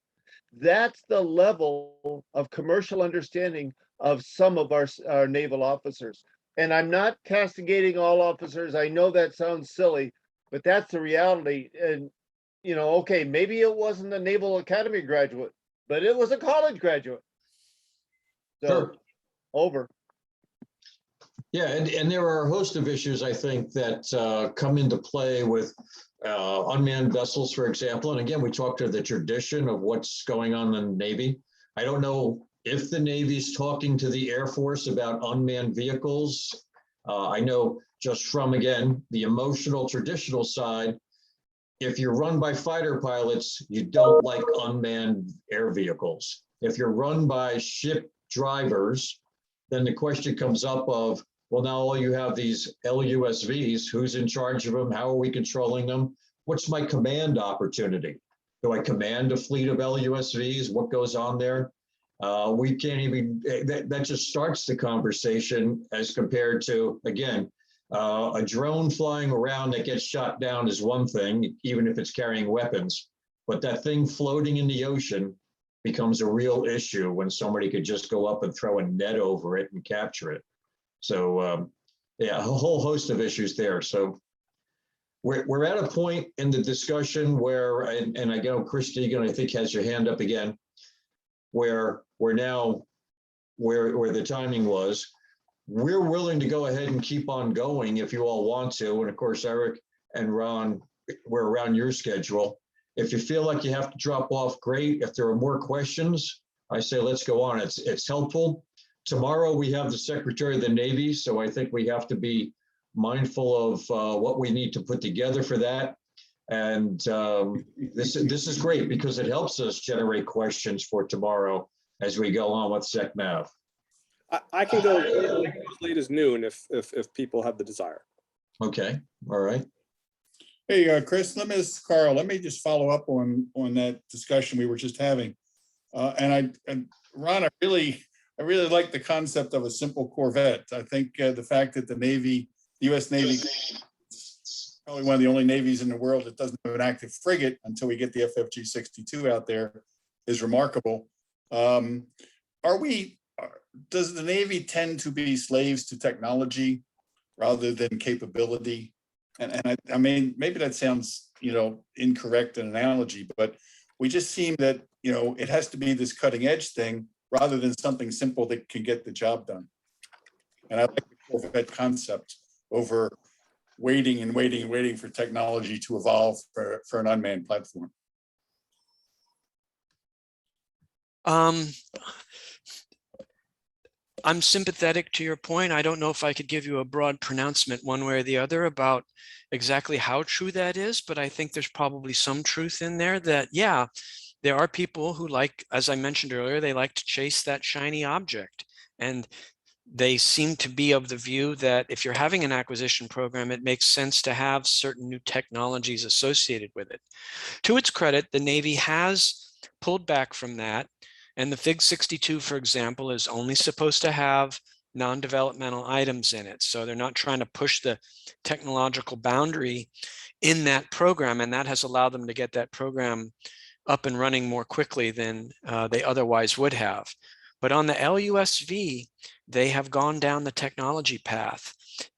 That's the level of commercial understanding of some of our naval officers. And I'm not castigating all officers. I know that sounds silly, but that's the reality. And, okay, maybe it wasn't a Naval Academy graduate, but it was a college graduate. So, Sure. Over. Yeah, and there are a host of issues, I think, that come into play with unmanned vessels, for example. And again, we talked to the tradition of what's going on in the Navy. I don't know if the Navy's talking to the Air Force about unmanned vehicles. I know just from, again, the emotional traditional side, if you're run by fighter pilots, you don't like unmanned air vehicles. If you're run by ship drivers, then the question comes up of, well, now all you have these LUSVs, who's in charge of them? How are we controlling them? What's my command opportunity? Do I command a fleet of LUSVs? What goes on there? We can't even, that just starts the conversation as compared to, again, a drone flying around that gets shot down is one thing, even if it's carrying weapons. But that thing floating in the ocean becomes a real issue when somebody could just go up and throw a net over it and capture it. So yeah, a whole host of issues there. So we're at a point in the discussion where, and I know Chris Deegan, I think, has your hand up again, where we're now, where the timing was. We're willing to go ahead and keep on going if you all want to. And of course, Eric and Ron, we're around your schedule. If you feel like you have to drop off, great. If there are more questions, I say let's go on. It's helpful. Tomorrow we have the Secretary of the Navy, so I think we have to be mindful of what we need to put together for that. And this is great because it helps us generate questions for tomorrow as we go on with SecMav. I can go as late as noon if people have the desire. Okay, all right. Hey, Chris, Carl, let me just follow up on that discussion we were just having. And Ron, I really like the concept of a simple Corvette. I think the fact that the U.S. Navy, is probably one of the only navies in the world that doesn't have an active frigate until we get the FFG-62 out there, is remarkable. Does the Navy tend to be slaves to technology rather than capability? And I mean, maybe that sounds, incorrect an analogy, but we just seem that, it has to be this cutting edge thing rather than something simple that can get the job done. And I like the Corvette concept over waiting and waiting and waiting for technology to evolve for an unmanned platform. I'm sympathetic to your point. I don't know if I could give you a broad pronouncement one way or the other about exactly how true that is, but I think there's probably some truth in there that, yeah, there are people who like, as I mentioned earlier, they like to chase that shiny object. And they seem to be of the view that if you're having an acquisition program, it makes sense to have certain new technologies associated with it. To its credit, the Navy has pulled back from that. And the FIG-62, for example, is only supposed to have non-developmental items in it. So they're not trying to push the technological boundary in that program. And that has allowed them to get that program up and running more quickly than they otherwise would have. But on the LUSV, they have gone down the technology path.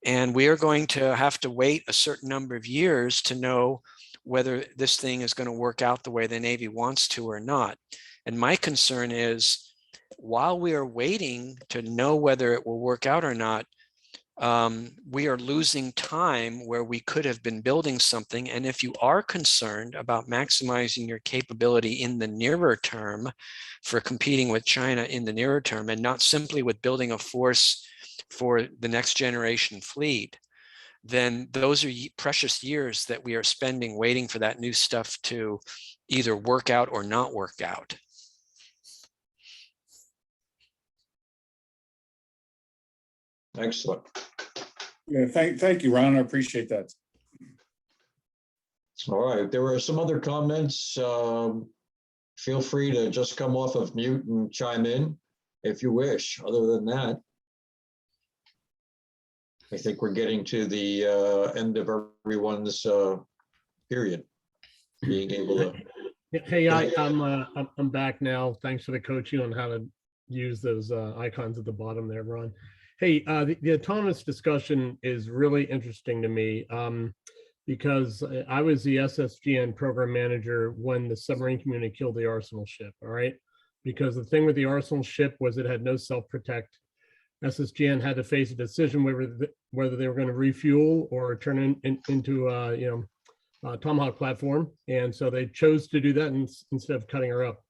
And we are going to have to wait a certain number of years to know whether this thing is going to work out the way the Navy wants to or not. And my concern is, while we are waiting to know whether it will work out or not, we are losing time where we could have been building something. And if you are concerned about maximizing your capability in the nearer term for competing with China in the nearer term, and not simply with building a force for the next generation fleet, then those are precious years that we are spending waiting for that new stuff to either work out or not work out. Excellent. Yeah, thank you, Ron. I appreciate that. All right. There were some other comments. Feel free to just come off of mute and chime in if you wish. Other than that, I think we're getting to the end of everyone's period. Being able to. Hey, I'm back now. Thanks for the coaching on how to use those icons at the bottom there, Ron. Hey, the autonomous discussion is really interesting to me because I was the SSGN program manager when the submarine community killed the Arsenal ship, all right? Because the thing with the Arsenal ship was it had no self-protect. SSGN had to face a decision whether they were going to refuel or turn into a Tomahawk platform. And so they chose to do that instead of cutting her up.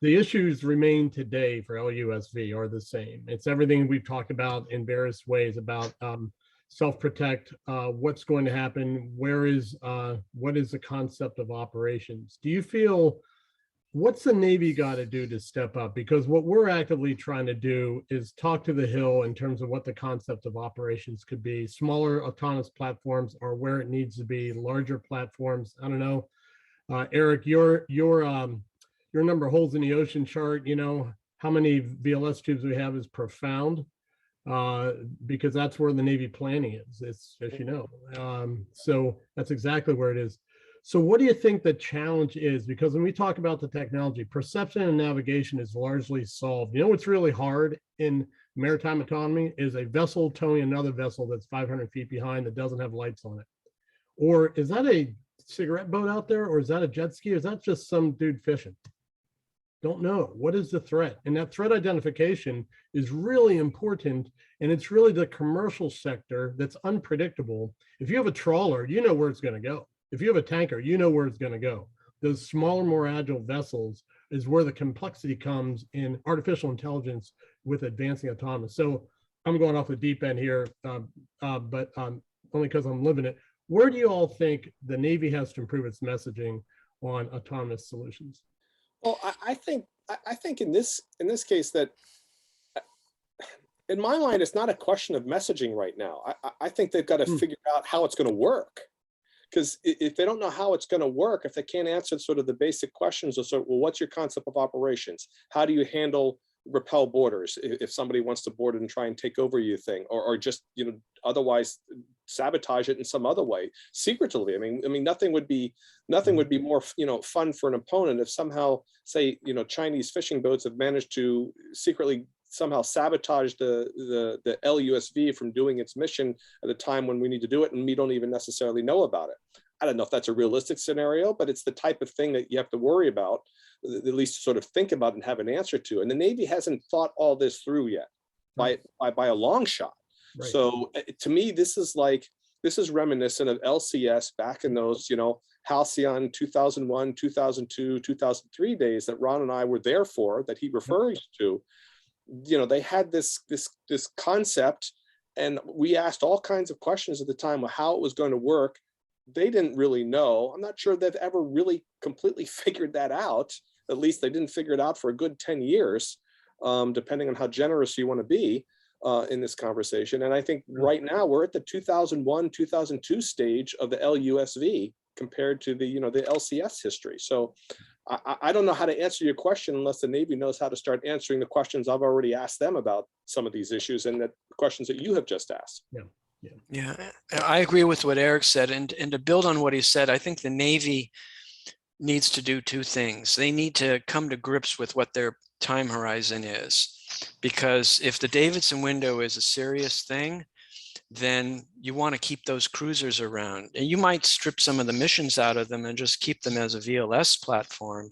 The issues remain today for LUSV are the same. It's everything we've talked about in various ways about self-protect, what's going to happen, what is the concept of operations? Do you feel, what's the Navy got to do to step up? Because what we're actively trying to do is talk to the Hill in terms of what the concept of operations could be. Smaller autonomous platforms are where it needs to be, larger platforms. I don't know. Eric, your number of holes in the ocean chart, how many VLS tubes we have is profound, because that's where the Navy planning is, it's, as you know. So that's exactly where it is. So what do you think the challenge is? Because when we talk about the technology, perception and navigation is largely solved. You know what's really hard in maritime autonomy is a vessel towing another vessel that's 500 feet behind that doesn't have lights on it. Or is that a cigarette boat out there? Or is that a jet ski? Or is that just some dude fishing? Don't know. What is the threat? And that threat identification is really important. And it's really the commercial sector that's unpredictable. If you have a trawler, you know where it's going to go. If you have a tanker, you know where it's going to go. Those smaller, more agile vessels is where the complexity comes in artificial intelligence with advancing autonomous. So I'm going off the deep end here, but only because I'm living it. Where do you all think the Navy has to improve its messaging on autonomous solutions? Well, I think in this case that, in my mind, it's not a question of messaging right now. I think they've got to figure out how it's going to work. Because if they don't know how it's going to work, if they can't answer sort of the basic questions of sort of, well, what's your concept of operations? How do you handle repel boarders if somebody wants to board it and try and take over your thing, or just, you know, otherwise sabotage it in some other way secretively? I mean, nothing would be more, you know, fun for an opponent if somehow, say, you know, Chinese fishing boats have managed to secretly somehow sabotage the LUSV from doing its mission at a time when we need to do it, and we don't even necessarily know about it. I don't know if that's a realistic scenario, but it's the type of thing that you have to worry about, at least sort of think about and have an answer to. And the Navy hasn't thought all this through yet by a long shot. Right. So to me, this is reminiscent of LCS back in those, you know, Halcyon 2001, 2002, 2003 days that Ron and I were there for, that he refers to. You know, they had this concept, and we asked all kinds of questions at the time of how it was going to work. They didn't really know. I'm not sure they've ever really completely figured that out. At least they didn't figure it out for a good 10 years, depending on how generous you want to be in this conversation. And I think right now we're at the 2001, 2002 stage of the LUSV compared to the, you know, the LCS history. So I don't know how to answer your question unless the Navy knows how to start answering the questions I've already asked them about some of these issues and the questions that you have just asked. Yeah, I agree with what Eric said. And to build on what he said, I think the Navy needs to do two things. They need to come to grips with what their time horizon is, because if the Davidson window is a serious thing, then you want to keep those cruisers around. And you might strip some of the missions out of them and just keep them as a VLS platform.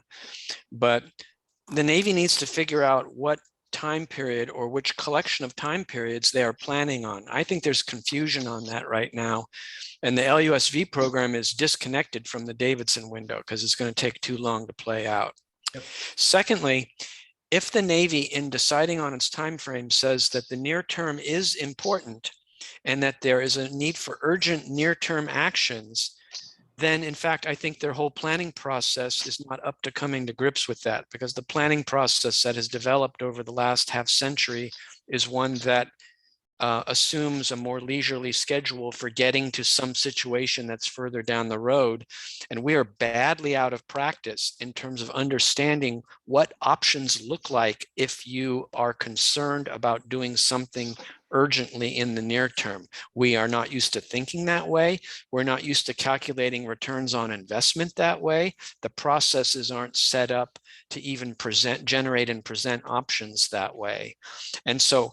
But the Navy needs to figure out what time period or which collection of time periods they are planning on. I think there's confusion on that right now. And the LUSV program is disconnected from the Davidson window because it's going to take too long to play out. Yep. Secondly, if the Navy, in deciding on its time frame, says that the near term is important and that there is a need for urgent near-term actions, then in fact, I think their whole planning process is not up to coming to grips with that, because the planning process that has developed over the last half century is one that assumes a more leisurely schedule for getting to some situation that's further down the road. And we are badly out of practice in terms of understanding what options look like if you are concerned about doing something urgently in the near term. We are not used to thinking that way. We're not used to calculating returns on investment that way. The processes aren't set up to even generate and present options that way. And so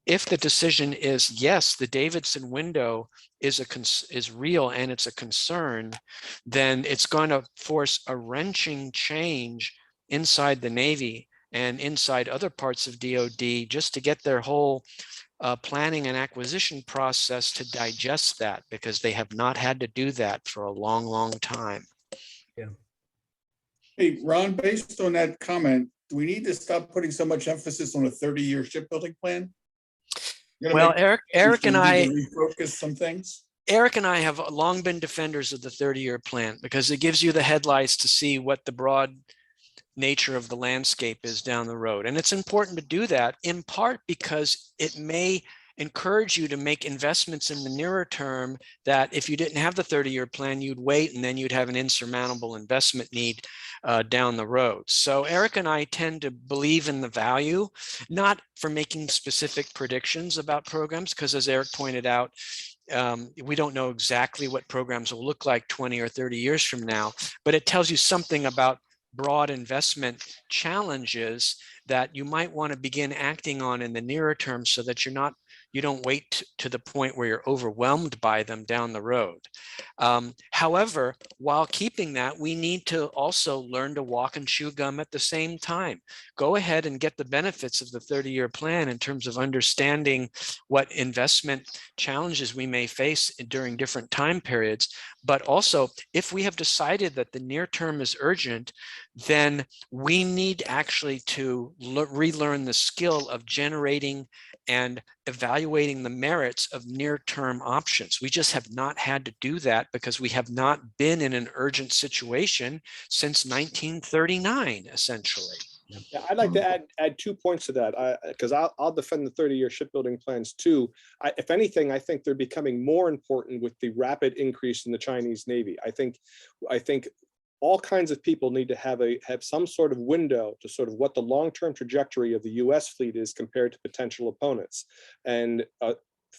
if the decision is, yes, the Davidson window is real and it's a concern, then it's going to force a wrenching change inside the Navy and inside other parts of DoD just to get their whole planning and acquisition process to digest that, because they have not had to do that for a long, long time. Yeah. Hey, Ron, based on that comment, do we need to stop putting so much emphasis on a 30-year shipbuilding plan? Well, Eric and I refocus some things. Eric and I have long been defenders of the 30-year plan because it gives you the headlights to see what the broad nature of the landscape is down the road. And it's important to do that in part because it may encourage you to make investments in the nearer term that if you didn't have the 30-year plan, you'd wait and then you'd have an insurmountable investment need down the road. So Eric and I tend to believe in the value, not for making specific predictions about programs, because as Eric pointed out, we don't know exactly what programs will look like 20 or 30 years from now, but it tells you something about broad investment challenges that you might want to begin acting on in the nearer term so that you don't wait to the point where you're overwhelmed by them down the road. However, while keeping that, we need to also learn to walk and chew gum at the same time. Go ahead and get the benefits of the 30-year plan in terms of understanding what investment challenges we may face during different time periods. But also, if we have decided that the near term is urgent, then we need actually to relearn the skill of generating and evaluating the merits of near-term options. We just have not had to do that because we have not been in an urgent situation since 1939, essentially. Yeah, I'd like to add 2 points to that, because I'll defend the 30-year shipbuilding plans too. If anything, I think they're becoming more important with the rapid increase in the Chinese Navy. I think all kinds of people need to have some sort of window to sort of what the long-term trajectory of the U.S. fleet is compared to potential opponents. And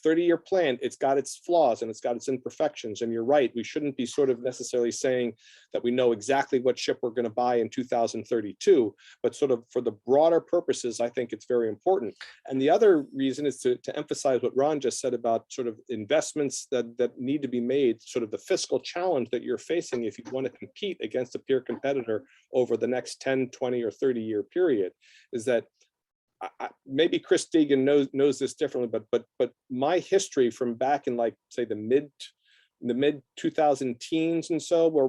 30-year plan, it's got its flaws and it's got its imperfections. And you're right, we shouldn't be sort of necessarily saying that we know exactly what ship we're going to buy in 2032, but sort of for the broader purposes, I think it's very important. And the other reason is to emphasize what Ron just said about sort of investments that need to be made, sort of the fiscal challenge that you're facing if you want to compete against a peer competitor over the next 10, 20, or 30-year period, is that maybe Chris Deegan knows this differently, but my history from back in, like, say, the mid 2000 teens and so, where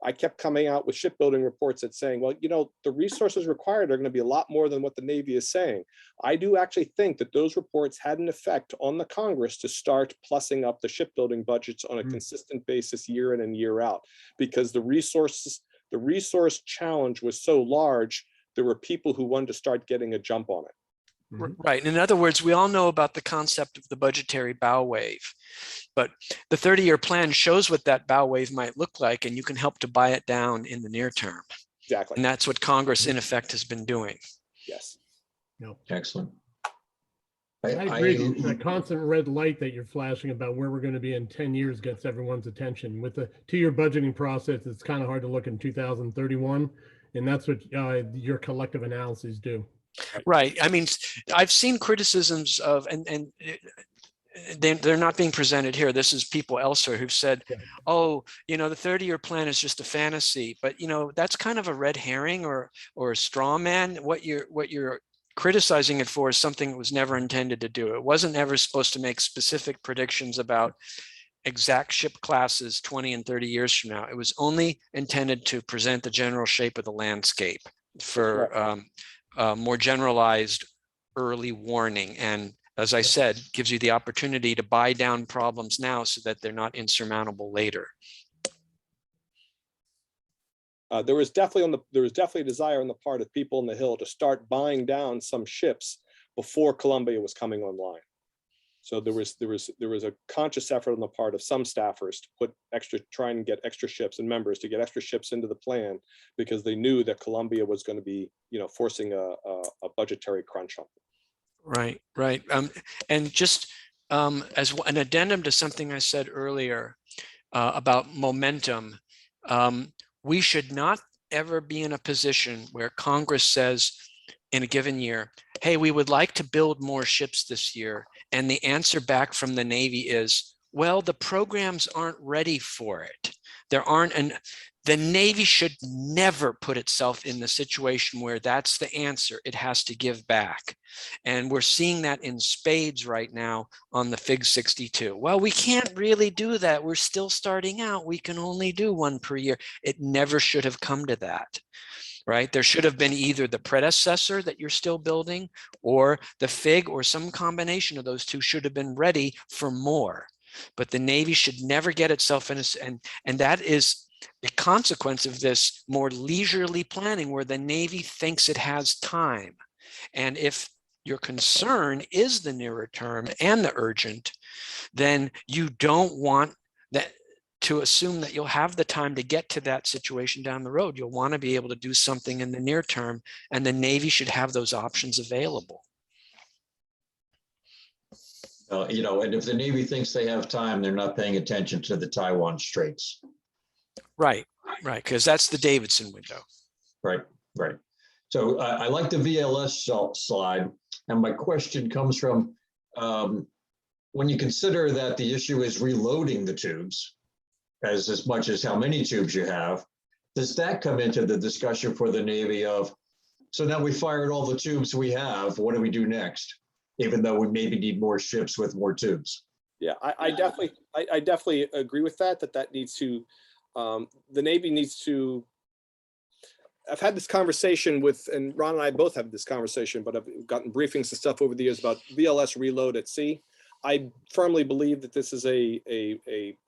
I kept coming out with shipbuilding reports that saying, well, you know, the resources required are going to be a lot more than what the Navy is saying. I do actually think that those reports had an effect on the Congress to start plussing up the shipbuilding budgets on a consistent basis year in and year out, because the resource challenge was so large. There were people who wanted to start getting a jump on it. Right. In other words, we all know about the concept of the budgetary bow wave, but the 30-year plan shows what that bow wave might look like, and you can help to buy it down in the near term. Exactly. And that's what Congress, in effect, has been doing. Yes. Excellent. I agree. That constant red light that you're flashing about where we're going to be in 10 years gets everyone's attention. With the 2-year budgeting process, it's kind of hard to look in 2031. And that's what your collective analyses do. Right. I mean, I've seen criticisms of, and they're not being presented here. This is people elsewhere who've said, oh, you know, the 30-year plan is just a fantasy. But, you know, that's kind of a red herring or a straw man. What you're criticizing it for is something that was never intended to do. It wasn't ever supposed to make specific predictions about exact ship classes 20 and 30 years from now. It was only intended to present the general shape of the landscape for more generalized early warning. And as I said, gives you the opportunity to buy down problems now so that they're not insurmountable later. There was definitely a desire on the part of people on the Hill to start buying down some ships before Columbia was coming online. So there was a conscious effort on the part of some staffers to try and get extra ships and members to get extra ships into the plan, because they knew that Columbia was going to be, you know, forcing a budgetary crunch on them. Right. And just as an addendum to something I said earlier about momentum, we should not ever be in a position where Congress says in a given year, hey, we would like to build more ships this year. And the answer back from the Navy is, well, the programs aren't ready for it. The Navy should never put itself in the situation where that's the answer. It has to give back. And we're seeing that in spades right now on the FIG 62. Well, we can't really do that. We're still starting out. We can only do one per year. It never should have come to that. Right? There should have been either the predecessor that you're still building, or the FIG, or some combination of those two should have been ready for more. But the Navy should never get itself in and that is a consequence of this more leisurely planning where the Navy thinks it has time. And if your concern is the nearer term and the urgent, then you don't want that to assume that you'll have the time to get to that situation down the road. You'll want to be able to do something in the near term, and the Navy should have those options available. And if the Navy thinks they have time, they're not paying attention to the Taiwan Straits. Right, because that's the Davidson window. Right. So I like the VLS slide, and my question comes from when you consider that the issue is reloading the tubes, as much as how many tubes you have, does that come into the discussion for the Navy of, so now we fired all the tubes we have, what do we do next? Even though we maybe need more ships with more tubes. Yeah, I definitely agree with that needs to, the Navy needs to, I've had this conversation with, and Ron and I both have this conversation, but I've gotten briefings and stuff over the years about VLS reload at sea. I firmly believe that this is a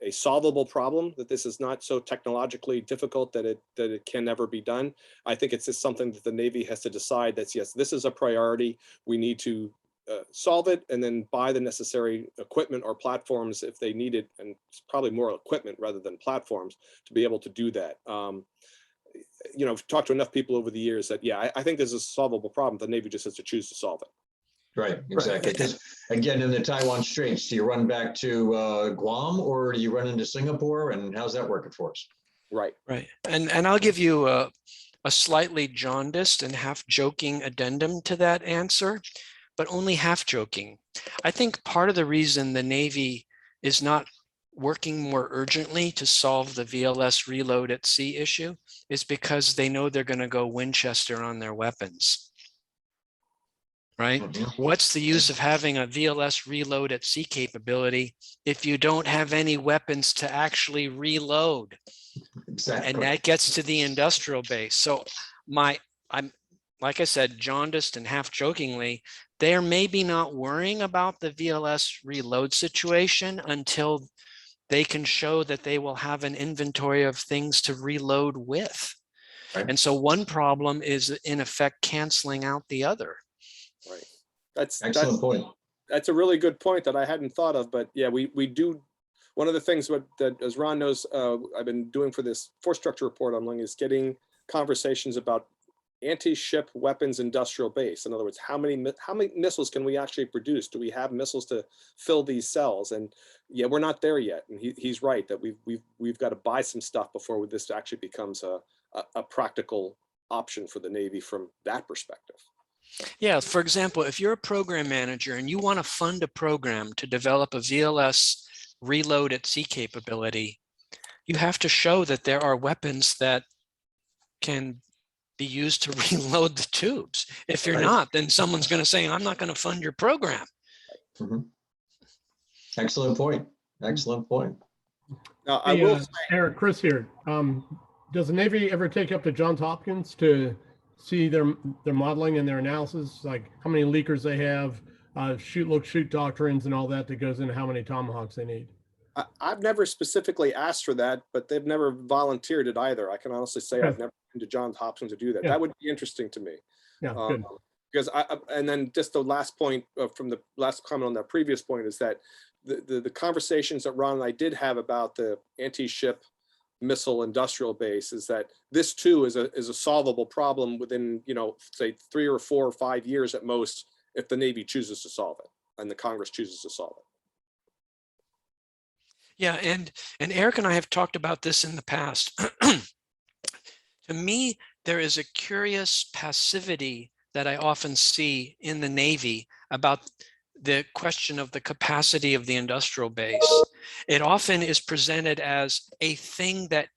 solvable problem, that this is not so technologically difficult that it can never be done. I think it's just something that the Navy has to decide that, yes, this is a priority. We need to solve it and then buy the necessary equipment or platforms if they need it. And it's probably more equipment rather than platforms to be able to do that. I've talked to enough people over the years that, yeah, I think this is a solvable problem. The Navy just has to choose to solve it. Right, exactly. Because again, in the Taiwan Straits, do you run back to Guam or do you run into Singapore, and how's that working for us? Right. And I'll give you a slightly jaundiced and half joking addendum to that answer, but only half joking. I think part of the reason the Navy is not working more urgently to solve the VLS reload at sea issue is because they know they're going to go Winchester on their weapons. Right? Mhm. What's the use of having a VLS reload at sea capability if you don't have any weapons to actually reload? Exactly. And that gets to the industrial base. So I'm like I said, jaundiced and half jokingly, they're maybe not worrying about the VLS reload situation until they can show that they will have an inventory of things to reload with. Right. And so one problem is in effect canceling out the other. Right. That's Excellent point. That's a really good point that I hadn't thought of, but yeah, we do. One of the things that, as Ron knows, I've been doing for this force structure report I'm doing is getting conversations about anti-ship weapons industrial base. In other words, how many missiles can we actually produce? Do we have missiles to fill these cells? And yeah, we're not there yet. And he's right that we've got to buy some stuff before this actually becomes a practical option for the Navy from that perspective. Yeah, for example, if you're a program manager and you want to fund a program to develop a VLS reload at sea capability, you have to show that there are weapons that can be used to reload the tubes. If you're not, then someone's going to say, I'm not going to fund your program. Mm-hmm. Excellent point. Excellent point. Now, I will say, Eric, Chris here. Does the Navy ever take up to Johns Hopkins to see their modeling and their analysis, like how many leakers they have, shoot doctrines and all that goes into how many Tomahawks they need? I've never specifically asked for that, but they've never volunteered it either. I can honestly say I've never been to Johns Hopkins to do that. Yeah. That would be interesting to me. Yeah, good. Because and then just the last point from the last comment on that previous point is that the conversations that Ron and I did have about the anti-ship missile industrial base is that this too is a solvable problem within, say 3 or 4 or 5 years at most, if the Navy chooses to solve it and the Congress chooses to solve it. Yeah, and Eric and I have talked about this in the past. To me, there is a curious passivity that I often see in the Navy about the question of the capacity of the industrial base. It often is presented as a thing that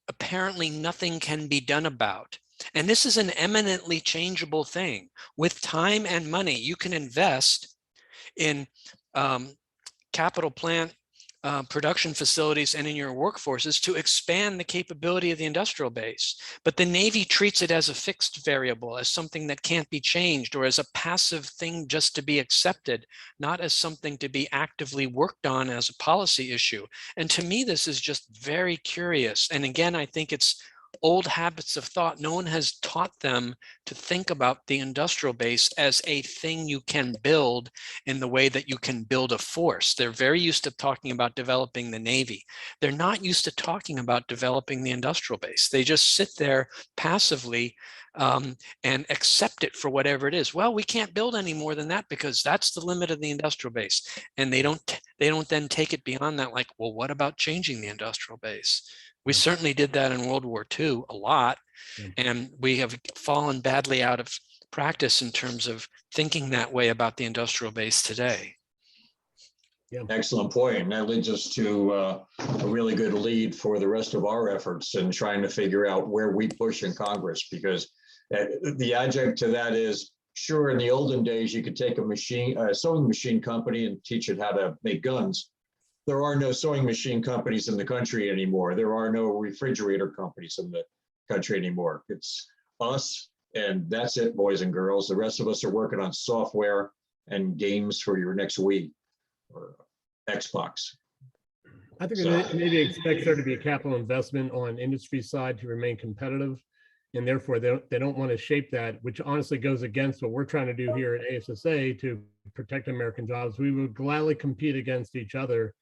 apparently nothing can be done about. And this is an eminently changeable thing. With time and money, you can invest in capital plant production facilities and in your workforces to expand the capability of the industrial base. But the Navy treats it as a fixed variable, as something that can't be changed, or as a passive thing just to be accepted, not as something to be actively worked on as a policy issue. And to me, this is just very curious. And again, I think it's old habits of thought. No one has taught them to think about the industrial base as a thing you can build in the way that you can build a force. They're very used to talking about developing the Navy. They're not used to talking about developing the industrial base. They just sit there passively and accept it for whatever it is. Well, we can't build any more than that because that's the limit of the industrial base. And they don't then take it beyond that, like, well, what about changing the industrial base? We certainly did that in World War II a lot, and we have fallen badly out of practice in terms of thinking that way about the industrial base today. Excellent point. And that leads us to a really good lead for the rest of our efforts in trying to figure out where we push in Congress, because the adjunct to that is, sure, in the olden days, you could take a sewing machine company and teach it how to make guns. There are no sewing machine companies in the country anymore. There are no refrigerator companies in the country anymore. It's us, and that's it, boys and girls. The rest of us are working on software and games for your next Wii or Xbox. I think it maybe expects there to be a capital investment on industry side to remain competitive. And therefore they don't want to shape that, which honestly goes against what we're trying to do here at ASSA to protect American jobs. We would gladly compete against each other.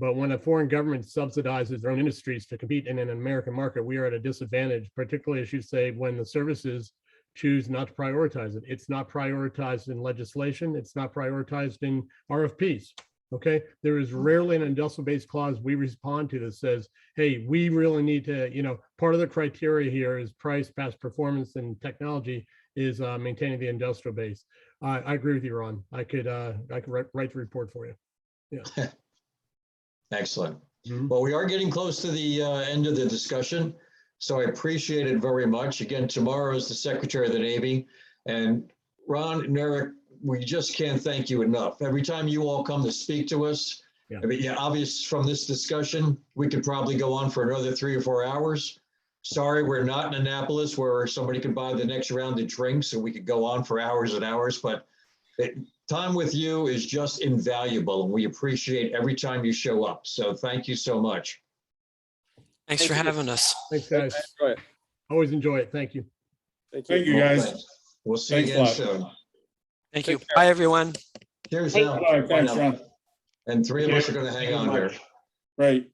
But when a foreign government subsidizes their own industries to compete in an American market, we are at a disadvantage, particularly, as you say, when the services choose not to prioritize it. It's not prioritized in legislation. It's not prioritized in RFPs. Okay, there is rarely an industrial-based clause we respond to that says, hey, we really need to, part of the criteria here is price, past performance, and technology is maintaining the industrial base. I agree with you, Ron. I could write the report for you. Yeah. Excellent. Well, we are getting close to the end of the discussion, so I appreciate it very much. Again, tomorrow is the Secretary of the Navy, and Ron and Eric, we just can't thank you enough. Every time you all come to speak to us, I mean, obvious from this discussion, we could probably go on for another 3 or 4 hours. Sorry, we're not in Annapolis where somebody could buy the next round of drinks and we could go on for hours and hours, but time with you is just invaluable, and we appreciate every time you show up. So thank you so much. Thanks for having us. Thanks, guys. Enjoy it. Always enjoy it. Thank you. Thank you, guys. Thanks. We'll see you Thanks a again lot. soon. Thank you. Take care. Bye, everyone. Cheers Hey, now. All right, thanks, Bye now. Ron. And 3 of us are going to hang on here. Right.